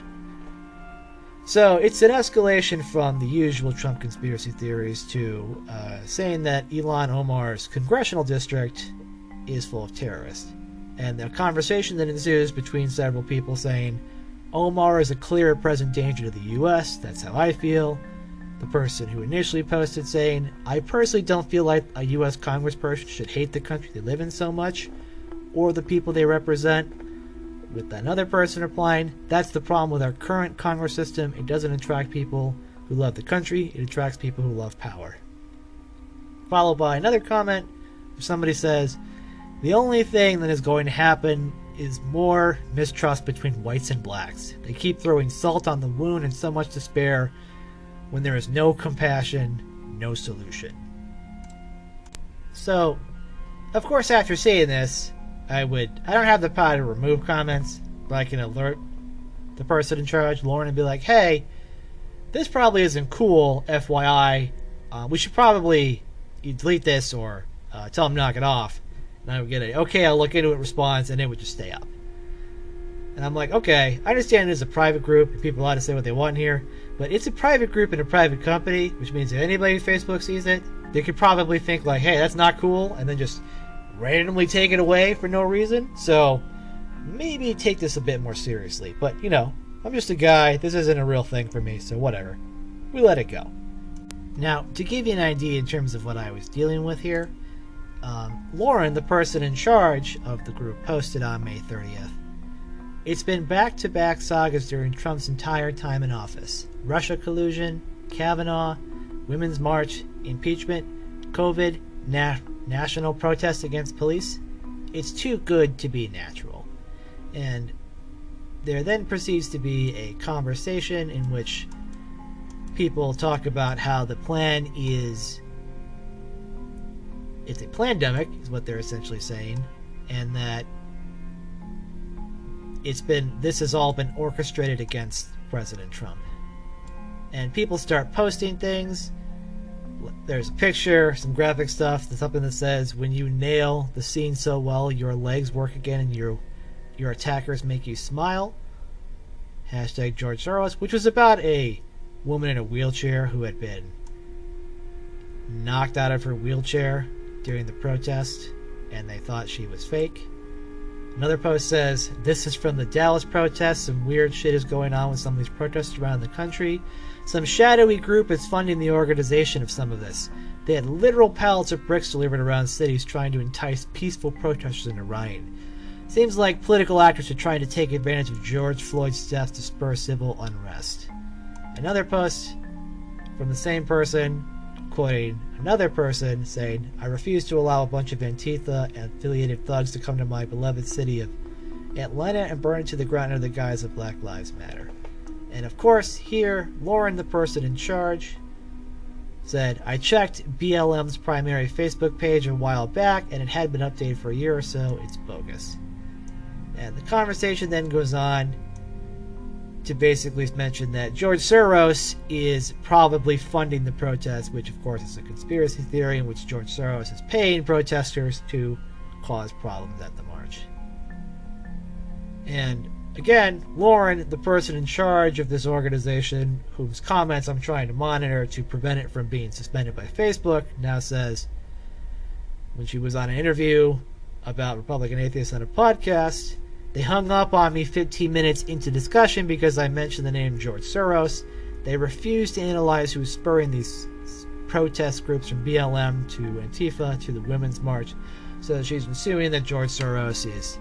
So, it's an escalation from the usual Trump conspiracy theories to saying that Ilhan Omar's congressional district is full of terrorists. And the conversation that ensues between several people saying, Omar is a clear present danger to the U.S., that's how I feel. The person who initially posted saying, I personally don't feel like a U.S. congressperson should hate the country they live in so much, or the people they represent. With another person replying, that's the problem with our current Congress system. It doesn't attract people who love the country, it attracts people who love power. Followed by another comment where somebody says, the only thing that is going to happen is more mistrust between whites and blacks. They keep throwing salt on the wound and so much despair when there is no compassion, no solution. So, of course, after saying this, I don't have the power to remove comments, but I can alert the person in charge, Lauren, and be like, hey, this probably isn't cool, FYI. We should probably delete this or tell them to knock it off. And I would get okay, I'll look into it response, and it would just stay up. And I'm like, okay, I understand it is a private group, and people are allowed to say what they want here, but it's a private group in a private company, which means if anybody on Facebook sees it, they could probably think like, hey, that's not cool, and then just randomly take it away for no reason. So maybe take this a bit more seriously. But, I'm just a guy. This isn't a real thing for me, so whatever. We let it go. Now, to give you an idea in terms of what I was dealing with here, Lauren, the person in charge of the group, posted on May 30th. It's been back-to-back sagas during Trump's entire time in office. Russia collusion, Kavanaugh, Women's March, impeachment, COVID, national protest against police. It's too good to be natural. And there then proceeds to be a conversation in which people talk about how the plan is... It's a plandemic, is what they're essentially saying, and that this has all been orchestrated against President Trump. And people start posting things. There's a picture, some graphic stuff, something that says, when you nail the scene so well, your legs work again and your attackers make you smile. Hashtag George Soros, which was about a woman in a wheelchair who had been knocked out of her wheelchair during the protest, and they thought she was fake. Another post says, this is from the Dallas protests. Some weird shit is going on with some of these protests around the country. Some shadowy group is funding the organization of some of this. They had literal pallets of bricks delivered around cities trying to entice peaceful protesters into rioting. Seems like political actors are trying to take advantage of George Floyd's death to spur civil unrest. Another post from the same person, quoting another person, saying, I refuse to allow a bunch of Antifa and affiliated thugs to come to my beloved city of Atlanta and burn it to the ground under the guise of Black Lives Matter. And of course, here, Lauren, the person in charge, said, I checked BLM's primary Facebook page a while back, and it had been updated for a year or so. It's bogus. And the conversation then goes on to basically mention that George Soros is probably funding the protest, which of course is a conspiracy theory in which George Soros is paying protesters to cause problems at the march. And again, Lauren, the person in charge of this organization, whose comments I'm trying to monitor to prevent it from being suspended by Facebook, now says, when she was on an interview about Republican atheists on a podcast, they hung up on me 15 minutes into discussion because I mentioned the name George Soros. They refused to analyze who's spurring these protest groups from BLM to Antifa to the Women's March. So she's assuming that George Soros is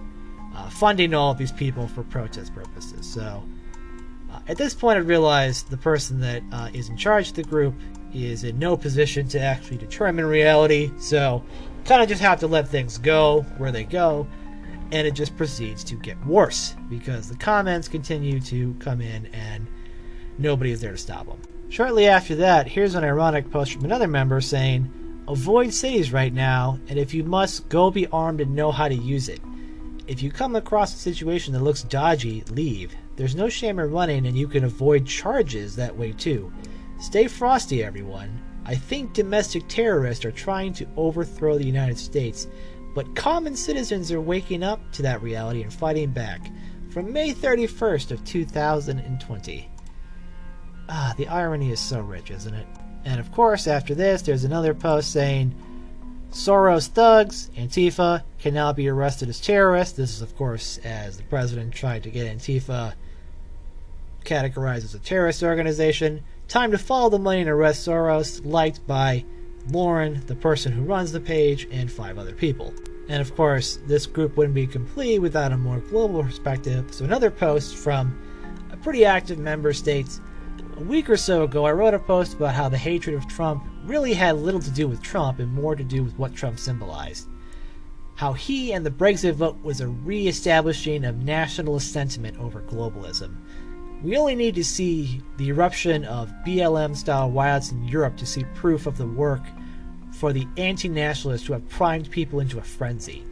funding all of these people for protest purposes. So at this point I realized the person that is in charge of the group is in no position to actually determine reality, so kind of just have to let things go where they go, and it just proceeds to get worse because the comments continue to come in and nobody is there to stop them. Shortly after that, here's an ironic post from another member saying, "Avoid cities right now, and if you must, go be armed and know how to use it. If you come across a situation that looks dodgy, leave. There's no shame in running, and you can avoid charges that way too. Stay frosty, everyone. I think domestic terrorists are trying to overthrow the United States, but common citizens are waking up to that reality and fighting back." From May 31st of 2020. The irony is so rich, isn't it? And of course, after this, there's another post saying, "Soros thugs, Antifa, can now be arrested as terrorists." This is, of course, as the president tried to get Antifa categorized as a terrorist organization. "Time to follow the money and arrest Soros," liked by Lauren, the person who runs the page, and 5 other people. And of course, this group wouldn't be complete without a more global perspective. So another post from a pretty active member states, "A week or so ago, I wrote a post about how the hatred of Trump really had little to do with Trump and more to do with what Trump symbolized. How he and the Brexit vote was a re-establishing of nationalist sentiment over globalism. We only need to see the eruption of BLM-style riots in Europe to see proof of the work for the anti-nationalists who have primed people into a frenzy.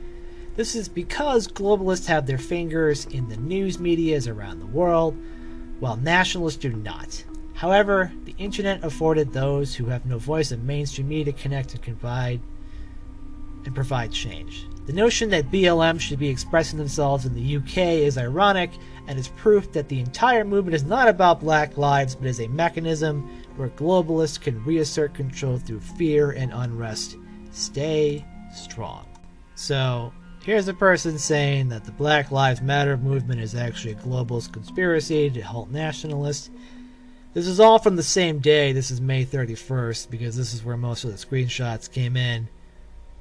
This is because globalists have their fingers in the news medias around the world, while nationalists do not. However, the internet afforded those who have no voice in mainstream media to connect and provide change. The notion that BLM should be expressing themselves in the UK is ironic, and is proof that the entire movement is not about black lives, but is a mechanism where globalists can reassert control through fear and unrest. Stay strong." So, here's a person saying that the Black Lives Matter movement is actually a globalist conspiracy to halt nationalists. This is all from the same day. This is May 31st, because this is where most of the screenshots came in.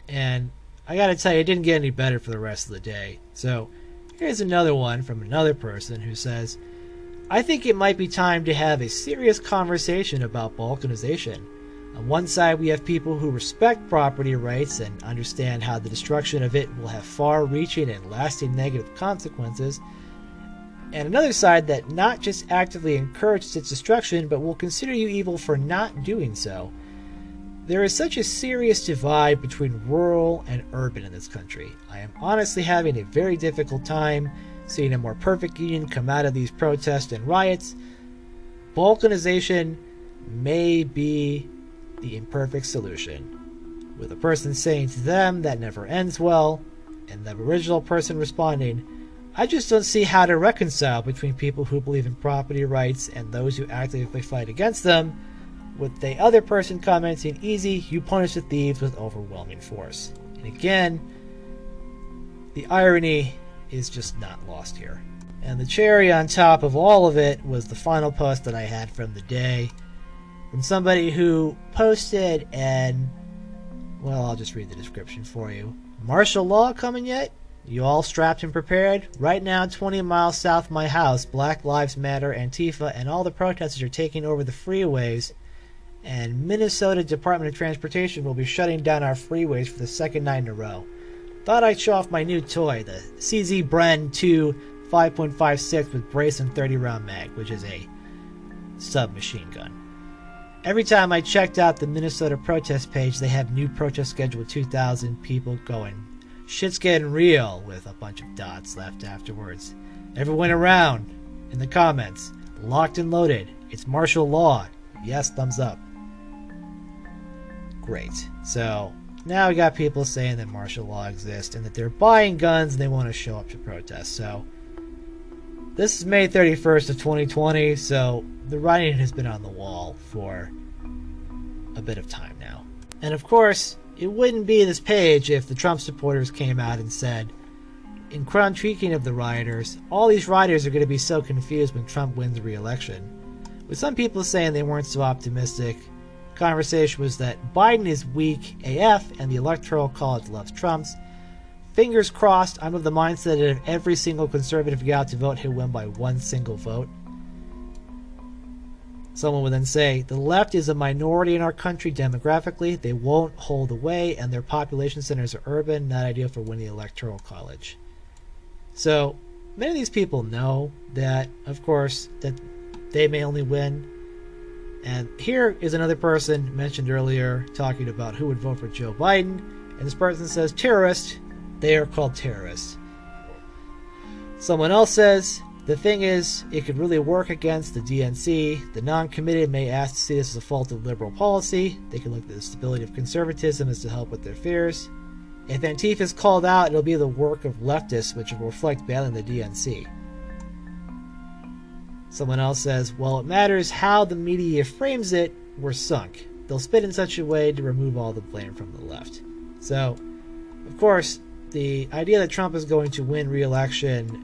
And I gotta tell you, it didn't get any better for the rest of the day. So, here's another one from another person who says, "I think it might be time to have a serious conversation about balkanization. On one side, we have people who respect property rights and understand how the destruction of it will have far-reaching and lasting negative consequences, and another side that not just actively encourages its destruction, but will consider you evil for not doing so. There is such a serious divide between rural and urban in this country. I am honestly having a very difficult time seeing a more perfect union come out of these protests and riots. Balkanization may be the imperfect solution," with a person saying to them that never ends well, and the original person responding, "I just don't see how to reconcile between people who believe in property rights and those who actively fight against them," with the other person commenting, "Easy, you punish the thieves with overwhelming force." And again, the irony is just not lost here. And the cherry on top of all of it was the final post that I had from the day, from somebody who posted, and, well, I'll just read the description for you. "Martial law coming yet? You all strapped and prepared? Right now, 20 miles south of my house, Black Lives Matter, Antifa, and all the protesters are taking over the freeways, and Minnesota Department of Transportation will be shutting down our freeways for the second night in a row. Thought I'd show off my new toy, the CZ Bren 2 5.56 with brace and 30-round mag, which is a submachine gun. Every time I checked out the Minnesota protest page, they have new protest scheduled with 2,000 people going. Shit's getting real," with a bunch of dots left afterwards. "Everyone around," in the comments, "locked and loaded. It's martial law. Yes, thumbs up." Great. So, now we got people saying that martial law exists and that they're buying guns and they want to show up to protest. So, this is May 31st of 2020, so the writing has been on the wall for a bit of time now. And of course, it wouldn't be this page if the Trump supporters came out and said, in critiquing of the rioters, all these rioters are going to be so confused when Trump wins the re-election. With some people saying they weren't so optimistic, conversation was that Biden is weak AF and the Electoral College loves Trump's. Fingers crossed, I'm of the mindset that if every single conservative got out to vote, he'll win by one single vote. Someone would then say, the left is a minority in our country demographically. They won't hold away, and their population centers are urban, not ideal for winning the electoral college. So many of these people know that, of course, that they may only win. And here is another person mentioned earlier talking about who would vote for Joe Biden. And this person says, terrorist. They are called terrorists. Someone else says, the thing is, it could really work against the DNC. The non-committed may ask to see this as a fault of liberal policy. They can look at the stability of conservatism as to help with their fears. If Antifa is called out, it'll be the work of leftists, which will reflect badly on the DNC. Someone else says, well, it matters how the media frames it, we're sunk. They'll spin in such a way to remove all the blame from the left. So, of course, the idea that Trump is going to win re-election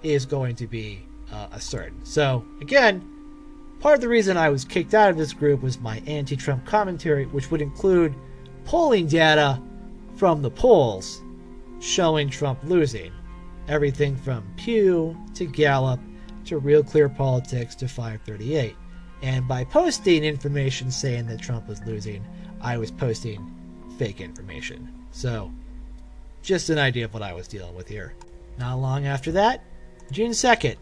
is going to be a certain. So, again, part of the reason I was kicked out of this group was my anti-Trump commentary, which would include polling data from the polls showing Trump losing. Everything from Pew to Gallup to Real Clear Politics to 538. And by posting information saying that Trump was losing, I was posting fake information. So, just an idea of what I was dealing with here. Not long after that, June 2nd,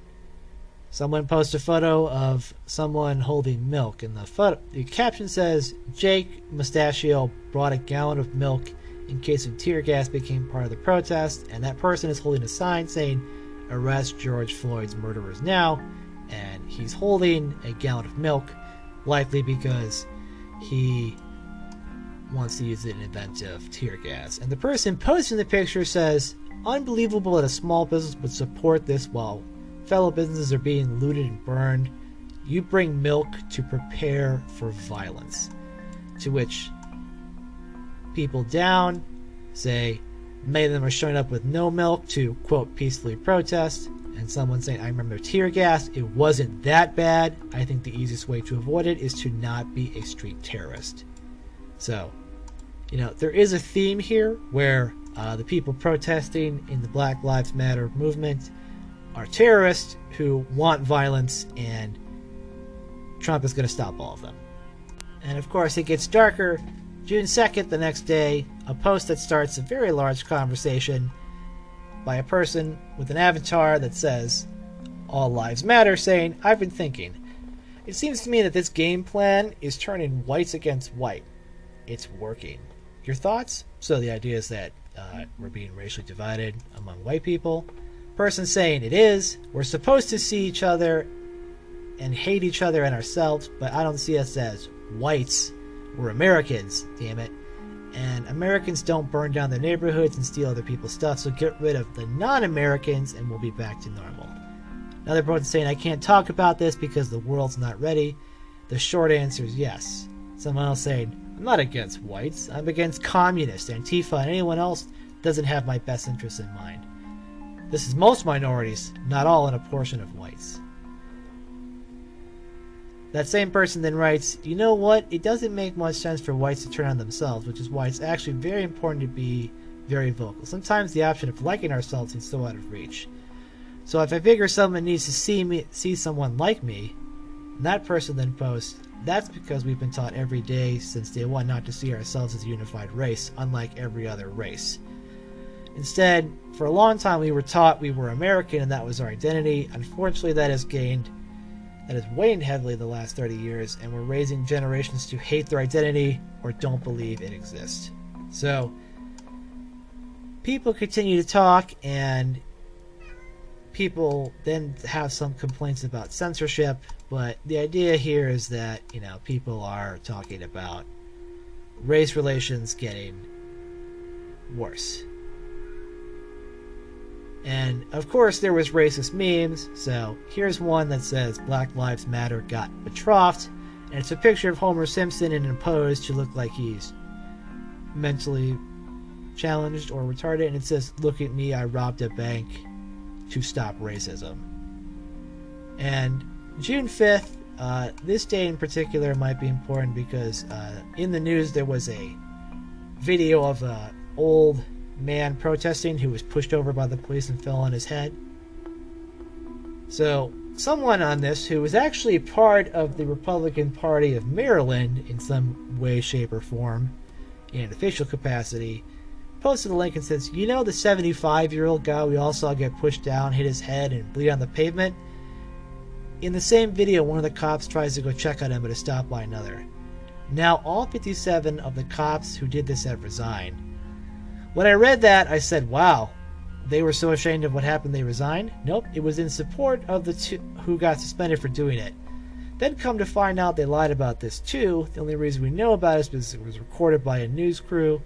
someone posted a photo of someone holding milk. And the caption says, Jake Mustachio brought a gallon of milk in case of tear gas became part of the protest. And that person is holding a sign saying, arrest George Floyd's murderers now. And he's holding a gallon of milk, likely because he wants to use it in event of tear gas. And the person posting the picture says, unbelievable that a small business would support this while fellow businesses are being looted and burned. You bring milk to prepare for violence. To which people down say many of them are showing up with no milk to, quote, peacefully protest. And someone saying, I remember tear gas. It wasn't that bad. I think the easiest way to avoid it is to not be a street terrorist. So, there is a theme here where the people protesting in the Black Lives Matter movement are terrorists who want violence, and Trump is going to stop all of them. And of course, it gets darker. June 2nd, the next day, a post that starts a very large conversation by a person with an avatar that says, All Lives Matter, saying, I've been thinking. It seems to me that this game plan is turning whites against white. It's working. Your thoughts? So the idea is that we're being racially divided among white people. Person saying it is. We're supposed to see each other and hate each other and ourselves, but I don't see us as whites. We're Americans, damn it. And Americans don't burn down their neighborhoods and steal other people's stuff, so get rid of the non-Americans and we'll be back to normal. Another person saying, I can't talk about this because the world's not ready. The short answer is yes. Someone else saying, I'm not against whites. I'm against communists, Antifa, and anyone else doesn't have my best interests in mind. This is most minorities, not all, and a portion of whites. That same person then writes, you know what? It doesn't make much sense for whites to turn on themselves, which is why it's actually very important to be very vocal. Sometimes the option of liking ourselves is so out of reach. So if I figure someone needs to see someone like me, and that person then posts, that's because we've been taught every day since day one not to see ourselves as a unified race, unlike every other race. Instead, for a long time we were taught we were American and that was our identity. Unfortunately, that has waned heavily the last 30 years, and we're raising generations to hate their identity or don't believe it exists. So, people continue to talk, and people then have some complaints about censorship, but the idea here is that, people are talking about race relations getting worse. And, of course, there was racist memes, so here's one that says Black Lives Matter got betrothed, and it's a picture of Homer Simpson in a pose to look like he's mentally challenged or retarded, and it says, look at me, I robbed a bank to stop racism. And June 5th, this day in particular might be important because in the news there was a video of an old man protesting who was pushed over by the police and fell on his head. So someone on this who was actually part of the Republican Party of Maryland in some way, shape, or form, in official capacity, posted a link and says, you know the 75-year-old guy we all saw get pushed down, hit his head, and bleed on the pavement? In the same video, one of the cops tries to go check on him, but is stopped by another. Now, all 57 of the cops who did this have resigned. When I read that, I said, wow, they were so ashamed of what happened they resigned? Nope, it was in support of the two who got suspended for doing it. Then come to find out they lied about this too. The only reason we know about it is because it was recorded by a news crew.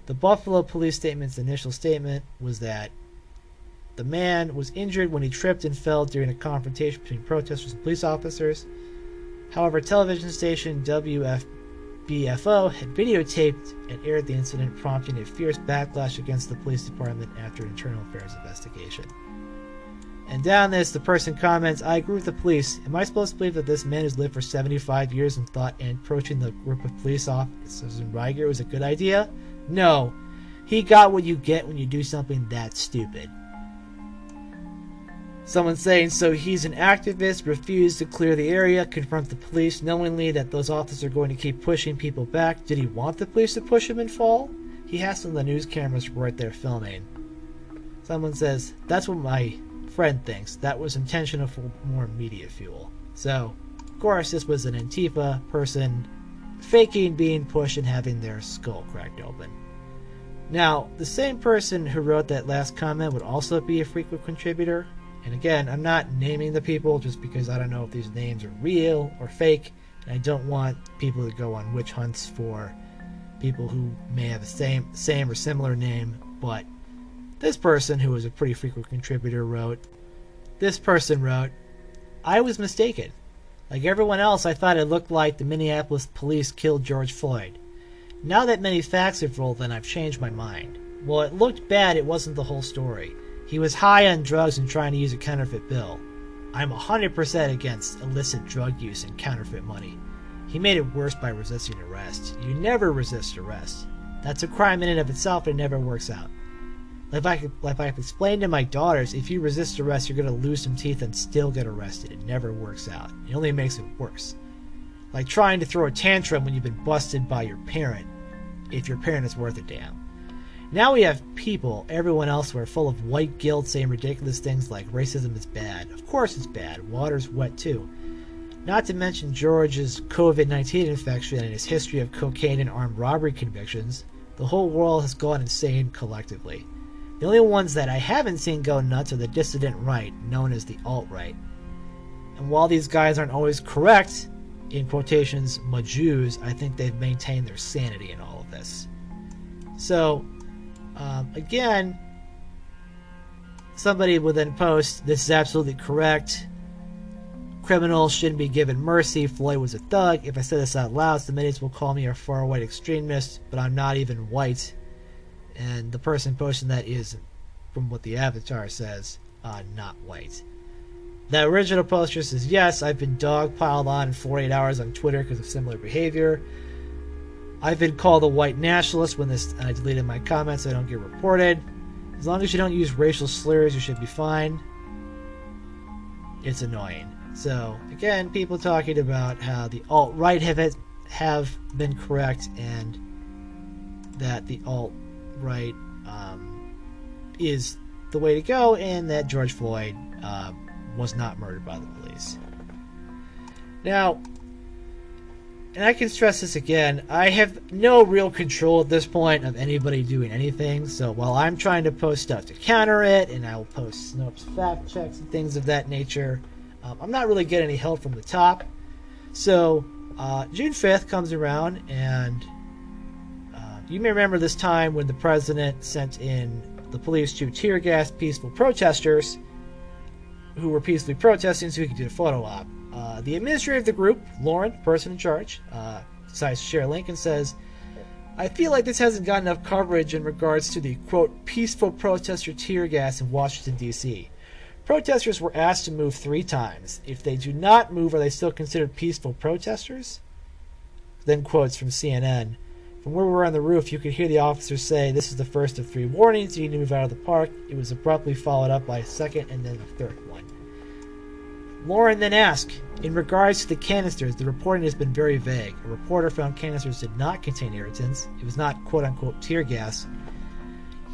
The Buffalo Police Statement's initial statement was that the man was injured when he tripped and fell during a confrontation between protesters and police officers. However, television station WFBFO had videotaped and aired the incident, prompting a fierce backlash against the police department after an internal affairs investigation. And down this, the person comments, I agree with the police. Am I supposed to believe that this man has lived for 75 years and thought approaching the group of police officers in Riger was a good idea? No. He got what you get when you do something that stupid. Someone saying, so he's an activist, refused to clear the area, confront the police, knowingly that those officers are going to keep pushing people back. Did he want the police to push him and fall? He has some of the news cameras right there filming. Someone says, that's what my friend thinks. That was intentional for more media fuel. So, of course, this was an Antifa person faking being pushed and having their skull cracked open. Now, the same person who wrote that last comment would also be a frequent contributor. And again, I'm not naming the people just because I don't know if these names are real or fake. And I don't want people to go on witch hunts for people who may have the same or similar name. But this person, who was a pretty frequent contributor, wrote, I was mistaken. Like everyone else, I thought it looked like the Minneapolis police killed George Floyd. Now that many facts have rolled in, I've changed my mind. Well, it looked bad, it wasn't the whole story. He was high on drugs and trying to use a counterfeit bill. I'm 100% against illicit drug use and counterfeit money. He made it worse by resisting arrest. You never resist arrest. That's a crime in and of itself, and it never works out. Like I've explained to my daughters, if you resist arrest, you're going to lose some teeth and still get arrested. It never works out. It only makes it worse. Like trying to throw a tantrum when you've been busted by your parent, if your parent is worth a damn. Now we have people, everyone elsewhere, full of white guilt saying ridiculous things like racism is bad. Of course it's bad. Water's wet too. Not to mention George's COVID-19 infection and his history of cocaine and armed robbery convictions. The whole world has gone insane collectively. The only ones that I haven't seen go nuts are the dissident right, known as the alt-right. And while these guys aren't always correct, in quotations, Jews, I think they've maintained their sanity in all of this. So, again, somebody will then post, this is absolutely correct. Criminals shouldn't be given mercy. Floyd was a thug. If I say this out loud, some idiots will call me a far-right extremist, but I'm not even white. And the person posting that is, from what the avatar says, not white. The original poster says, yes, I've been dogpiled on in 48 hours on Twitter because of similar behavior. I've been called a white nationalist and I deleted my comments so I don't get reported. As long as you don't use racial slurs, you should be fine. It's annoying. So, again, people talking about how the alt-right have been correct and that the alt-right is the way to go and that George Floyd was not murdered by the police. Now, and I can stress this again, I have no real control at this point of anybody doing anything, so while I'm trying to post stuff to counter it, and I will post Snopes fact checks and things of that nature, I'm not really getting any help from the top. So, June 5th comes around, and you may remember this time when the president sent in the police to tear gas peaceful protesters who were peacefully protesting so he could do a photo op. The administrator of the group, Lauren, person in charge, decides to share a link and says, I feel like this hasn't got enough coverage in regards to the, quote, peaceful protester tear gas in Washington, D.C. Protesters were asked to move 3 times. If they do not move, are they still considered peaceful protesters? Then quotes from CNN. From where we were on the roof, you could hear the officers say, this is the first of 3 warnings. You need to move out of the park. It was abruptly followed up by a second and then a third one. Lauren then asked, in regards to the canisters, the reporting has been very vague. A reporter found canisters did not contain irritants. It was not quote-unquote tear gas,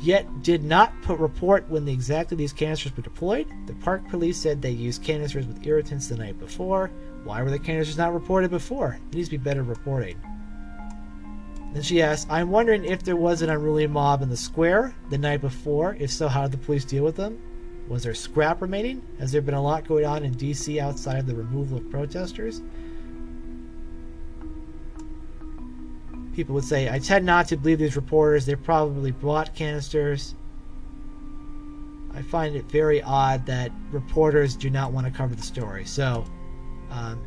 yet did not report when exactly these canisters were deployed. The park police said they used canisters with irritants the night before. Why were the canisters not reported before? It needs to be better reporting. Then she asked, I'm wondering if there was an unruly mob in the square the night before. If so, how did the police deal with them? Was there scrap remaining? Has there been a lot going on in D.C. outside of the removal of protesters? People would say, I tend not to believe these reporters. They probably brought canisters. I find it very odd that reporters do not want to cover the story. So,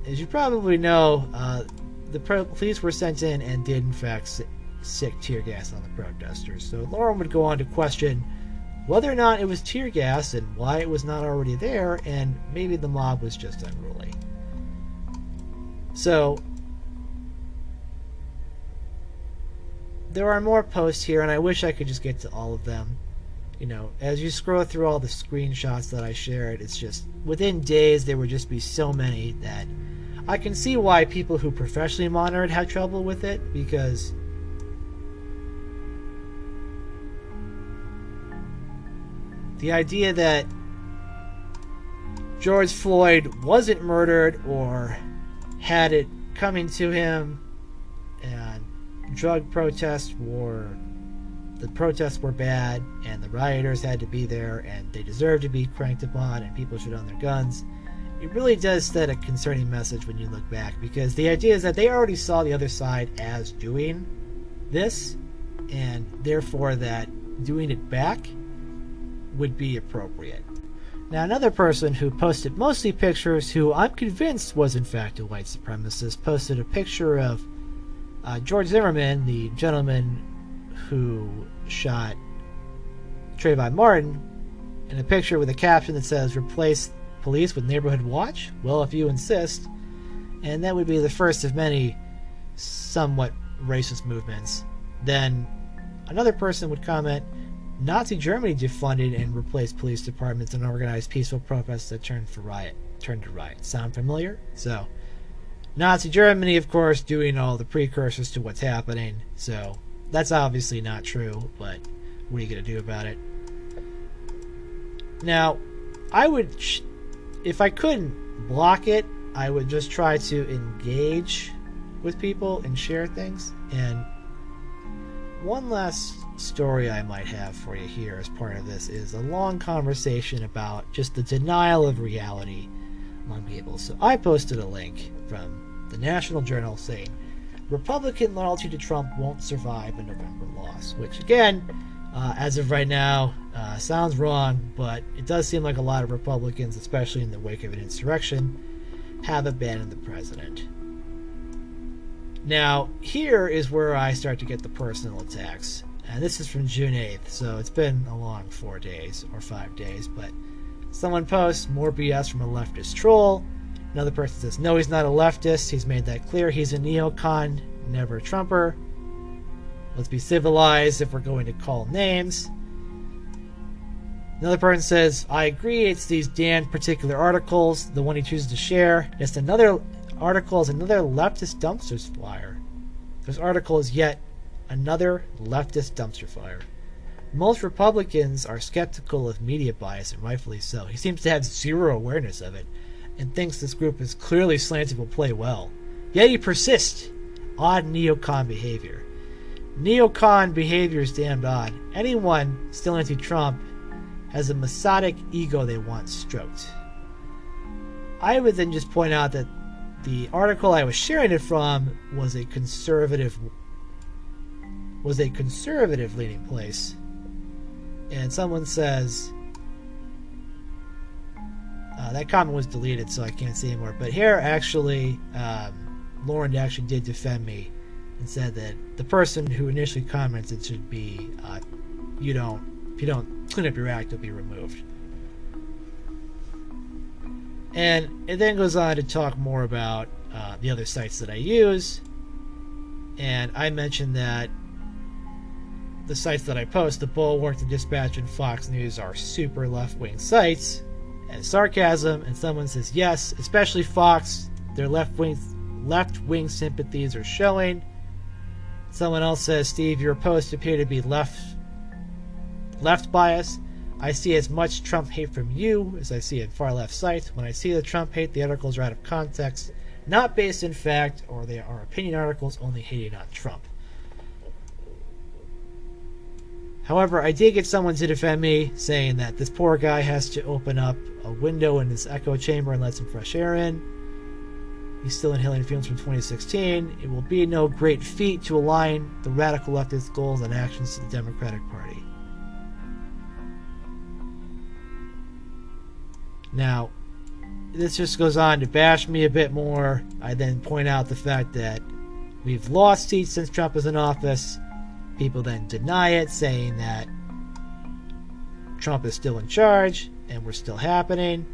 as you probably know, the police were sent in and did, in fact, sick tear gas on the protesters. So Lauren would go on to question whether or not it was tear gas and why it was not already there, and maybe the mob was just unruly. So there are more posts here, and I wish I could just get to all of them. You know, as you scroll through all the screenshots that I shared, it's just, within days there would just be so many that I can see why people who professionally monitor it have trouble with it, because the idea that George Floyd wasn't murdered or had it coming to him, and drug protests were, the protests were bad and the rioters had to be there and they deserve to be cranked upon and people should own their guns, it really does set a concerning message when you look back, because the idea is that they already saw the other side as doing this, and therefore that doing it back would be appropriate. Now, another person who posted mostly pictures, who I'm convinced was in fact a white supremacist, posted a picture of George Zimmerman, the gentleman who shot Trayvon Martin, in a picture with a caption that says, replace police with neighborhood watch? Well, if you insist. And that would be the first of many somewhat racist movements. Then another person would comment, Nazi Germany defunded and replaced police departments and organized peaceful protests that turned to riot. Sound familiar? So, Nazi Germany, of course, doing all the precursors to what's happening. So, that's obviously not true, but what are you going to do about it? Now, I would, if I couldn't block it, I would just try to engage with people and share things. And one last story I might have for you here as part of this is a long conversation about just the denial of reality among people. So I posted a link from the National Journal saying, Republican loyalty to Trump won't survive a November loss, which again, as of right now, sounds wrong, but it does seem like a lot of Republicans, especially in the wake of an insurrection, have abandoned the president. Now, here is where I start to get the personal attacks. And this is from June 8th, so it's been a long 4 days or 5 days, but someone posts more BS from a leftist troll. Another person says, no, he's not a leftist. He's made that clear. He's a neocon, never a Trumper. Let's be civilized if we're going to call names. Another person says, I agree, it's these damned particular articles, the one he chooses to share. Just another article is another leftist dumpster fire. This article is yet another leftist dumpster fire. Most Republicans are skeptical of media bias, and rightfully so. He seems to have zero awareness of it and thinks this group is clearly slanted will play well. Yet he persists. Odd neocon behavior. Neocon behavior is damned odd. Anyone still anti-Trump has a Masonic ego they want stroked. I would then just point out that the article I was sharing it from was a conservative leaning place. And someone says, that comment was deleted, so I can't see anymore. But here, actually, Lauren actually did defend me and said that the person who initially commented should be, if you don't clean up your act, you'll be removed. And it then goes on to talk more about the other sites that I use. And I mentioned that the sites that I post, the Bulwark, the Dispatch, and Fox News, are super left-wing sites. as sarcasm, and someone says yes, especially Fox, their left-wing sympathies are showing. Someone else says, Steve, your posts appear to be left bias. I see as much Trump hate from you as I see at far left sites. When I see the Trump hate, the articles are out of context, not based in fact, or they are opinion articles only hating on Trump. However, I did get someone to defend me, saying that this poor guy has to open up a window in his echo chamber and let some fresh air in. He's still inhaling fumes from 2016. It will be no great feat to align the radical leftist goals and actions to the Democratic Party. Now, this just goes on to bash me a bit more. I then point out the fact that we've lost seats since Trump is in office. People then deny it, saying that Trump is still in charge and we're still happening.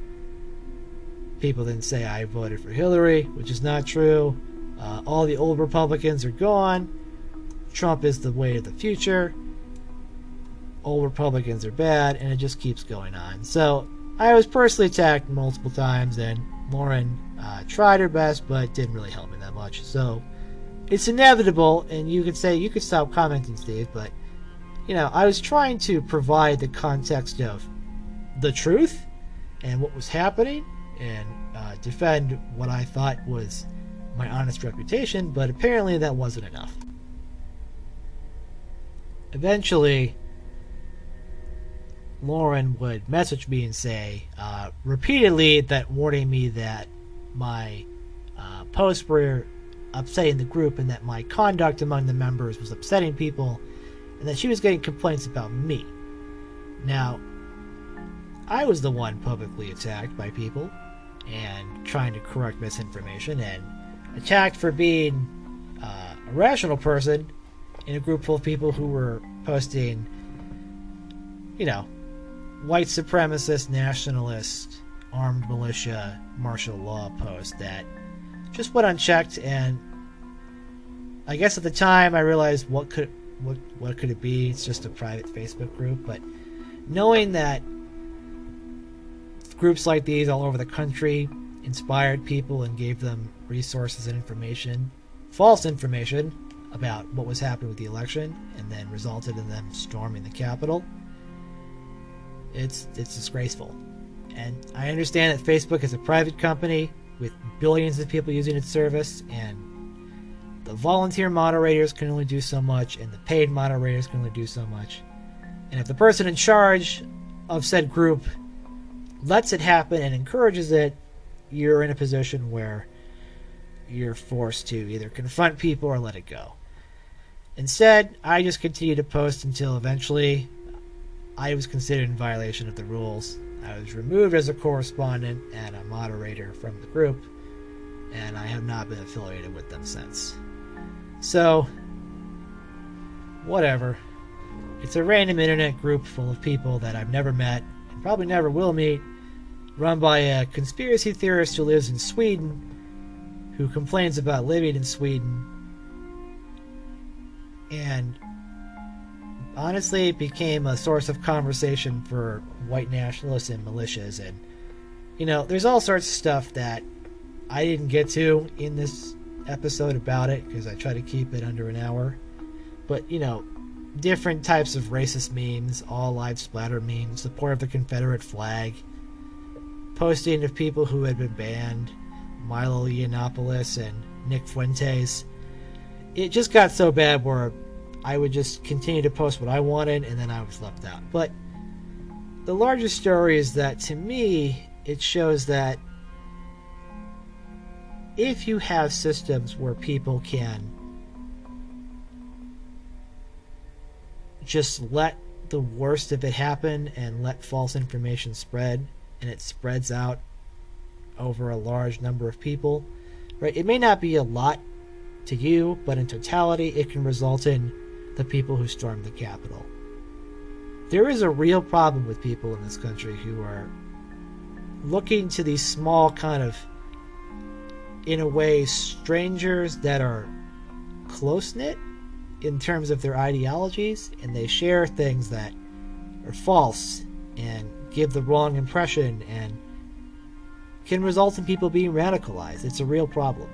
People then say I voted for Hillary, which is not true. All the old Republicans are gone. Trump is the way of the future. Old Republicans are bad, and it just keeps going on. So I was personally attacked multiple times, and Lauren tried her best, but didn't really help me that much. So it's inevitable, and you could say you could stop commenting, Steve, but I was trying to provide the context of the truth and what was happening, and defend what I thought was my honest reputation, but apparently that wasn't enough. Eventually, Lauren would message me and say repeatedly that warning me that my posts were upsetting the group and that my conduct among the members was upsetting people, and that she was getting complaints about me. Now, I was the one publicly attacked by people and trying to correct misinformation, and attacked for being a rational person in a group full of people who were posting, white supremacist, nationalist, armed militia, martial law posts that just went unchecked. And I guess at the time I realized what could it be? It's just a private Facebook group. But knowing that groups like these all over the country inspired people and gave them resources and information, false information about what was happening with the election, and then resulted in them storming the Capitol, it's disgraceful. And I understand that Facebook is a private company with billions of people using its service, and the volunteer moderators can only do so much, and the paid moderators can only do so much. And if the person in charge of said group lets it happen and encourages it, you're in a position where you're forced to either confront people or let it go. Instead, I just continued to post until eventually I was considered in violation of the rules. I was removed as a correspondent and a moderator from the group, and I have not been affiliated with them since. So, whatever. It's a random internet group full of people that I've never met and probably never will meet, run by a conspiracy theorist who lives in Sweden, who complains about living in Sweden, and honestly it became a source of conversation for white nationalists and militias. And there's all sorts of stuff that I didn't get to in this episode about it because I try to keep it under an hour, but different types of racist memes, all lives splatter memes, support of the Confederate flag, posting of people who had been banned, Milo Yiannopoulos and Nick Fuentes. It just got so bad where I would just continue to post what I wanted, and then I was left out. But the larger story is that, to me, it shows that if you have systems where people can just let the worst of it happen and let false information spread, and it spreads out over a large number of people, right? It may not be a lot to you, but in totality, it can result in the people who stormed the Capitol. There is a real problem with people in this country who are looking to these small kind of, in a way, strangers that are close-knit in terms of their ideologies, and they share things that are false and give the wrong impression and can result in people being radicalized. It's a real problem.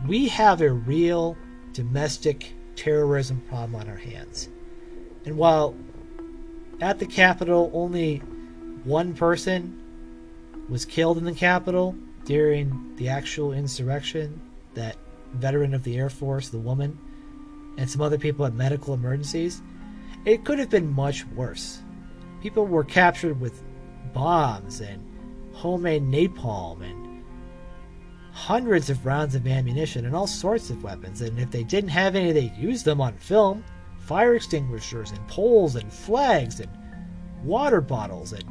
We have a real domestic terrorism problem on our hands. And while at the Capitol only one person was killed in the Capitol during the actual insurrection, that veteran of the Air Force, the woman, and some other people had medical emergencies, it could have been much worse. People were captured with bombs and homemade napalm and hundreds of rounds of ammunition and all sorts of weapons, and if they didn't have any, they used them on film. Fire extinguishers and poles and flags and water bottles, and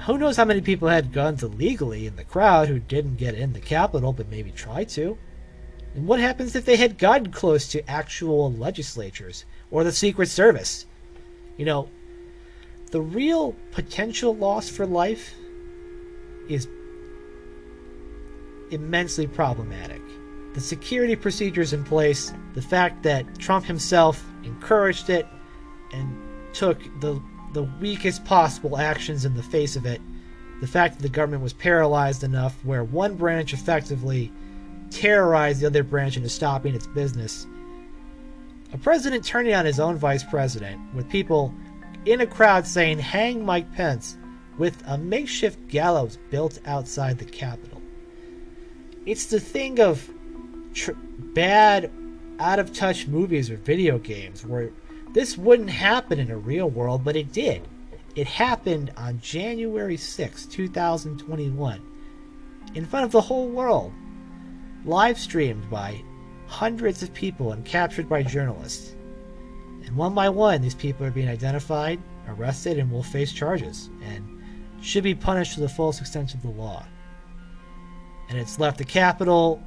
who knows how many people had guns illegally in the crowd who didn't get in the Capitol but maybe tried to. And what happens if they had gotten close to actual legislatures or the Secret Service? You know, the real potential loss for life is immensely problematic. The security procedures in place, the fact that Trump himself encouraged it and took the weakest possible actions in the face of it, the fact that the government was paralyzed enough where one branch effectively terrorized the other branch into stopping its business. A president turning on his own vice president with people in a crowd saying, "Hang Mike Pence," with a makeshift gallows built outside the Capitol. It's the thing of bad, out-of-touch movies or video games where this wouldn't happen in a real world, but it did. It happened on January 6, 2021, in front of the whole world, live streamed by hundreds of people and captured by journalists. And one by one, these people are being identified, arrested, and will face charges, and should be punished to the fullest extent of the law. And it's left the Capitol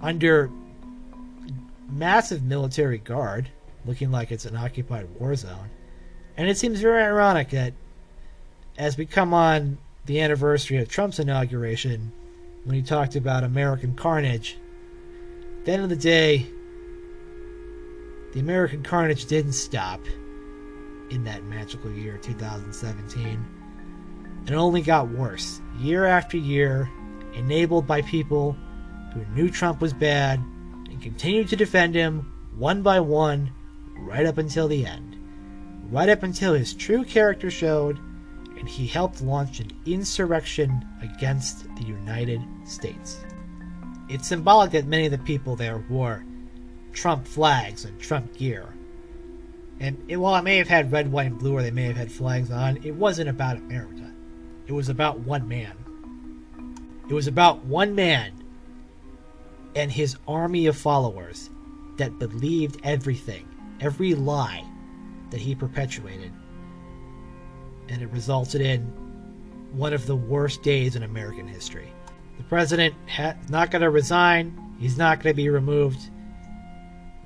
under massive military guard, looking like it's an occupied war zone. And it seems very ironic that as we come on the anniversary of Trump's inauguration, when he talked about American carnage, at the end of the day, the American carnage didn't stop in that magical year 2017. It only got worse, year after year, enabled by people who knew Trump was bad and continued to defend him one by one right up until the end. Right up until his true character showed and he helped launch an insurrection against the United States. It's symbolic that many of the people there wore Trump flags and Trump gear. And while it may have had red, white, and blue, or they may have had flags on, it wasn't about America. It was about one man. It was about one man and his army of followers that believed everything, every lie that he perpetuated. And it resulted in one of the worst days in American history. The president is not going to resign. He's not going to be removed.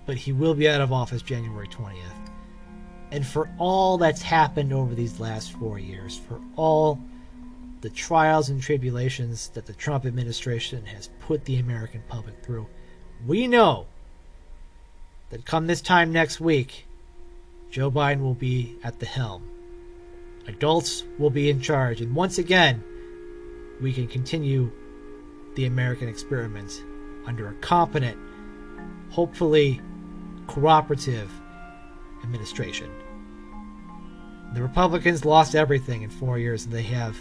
But he will be out of office January 20th. And for all that's happened over these last 4 years, for all the trials and tribulations that the Trump administration has put the American public through, we know that come this time next week, Joe Biden will be at the helm. Adults will be in charge. And once again, we can continue the American experiment under a competent, hopefully cooperative administration. The Republicans lost everything in 4 years, and they have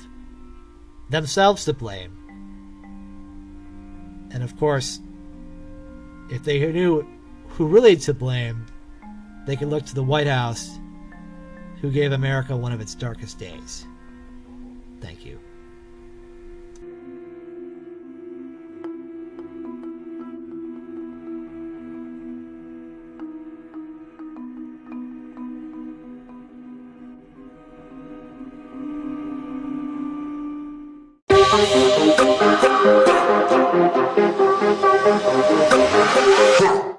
themselves to blame. And of course, if they knew who really to blame, they could look to the White House, who gave America one of its darkest days. Thank you. Huh.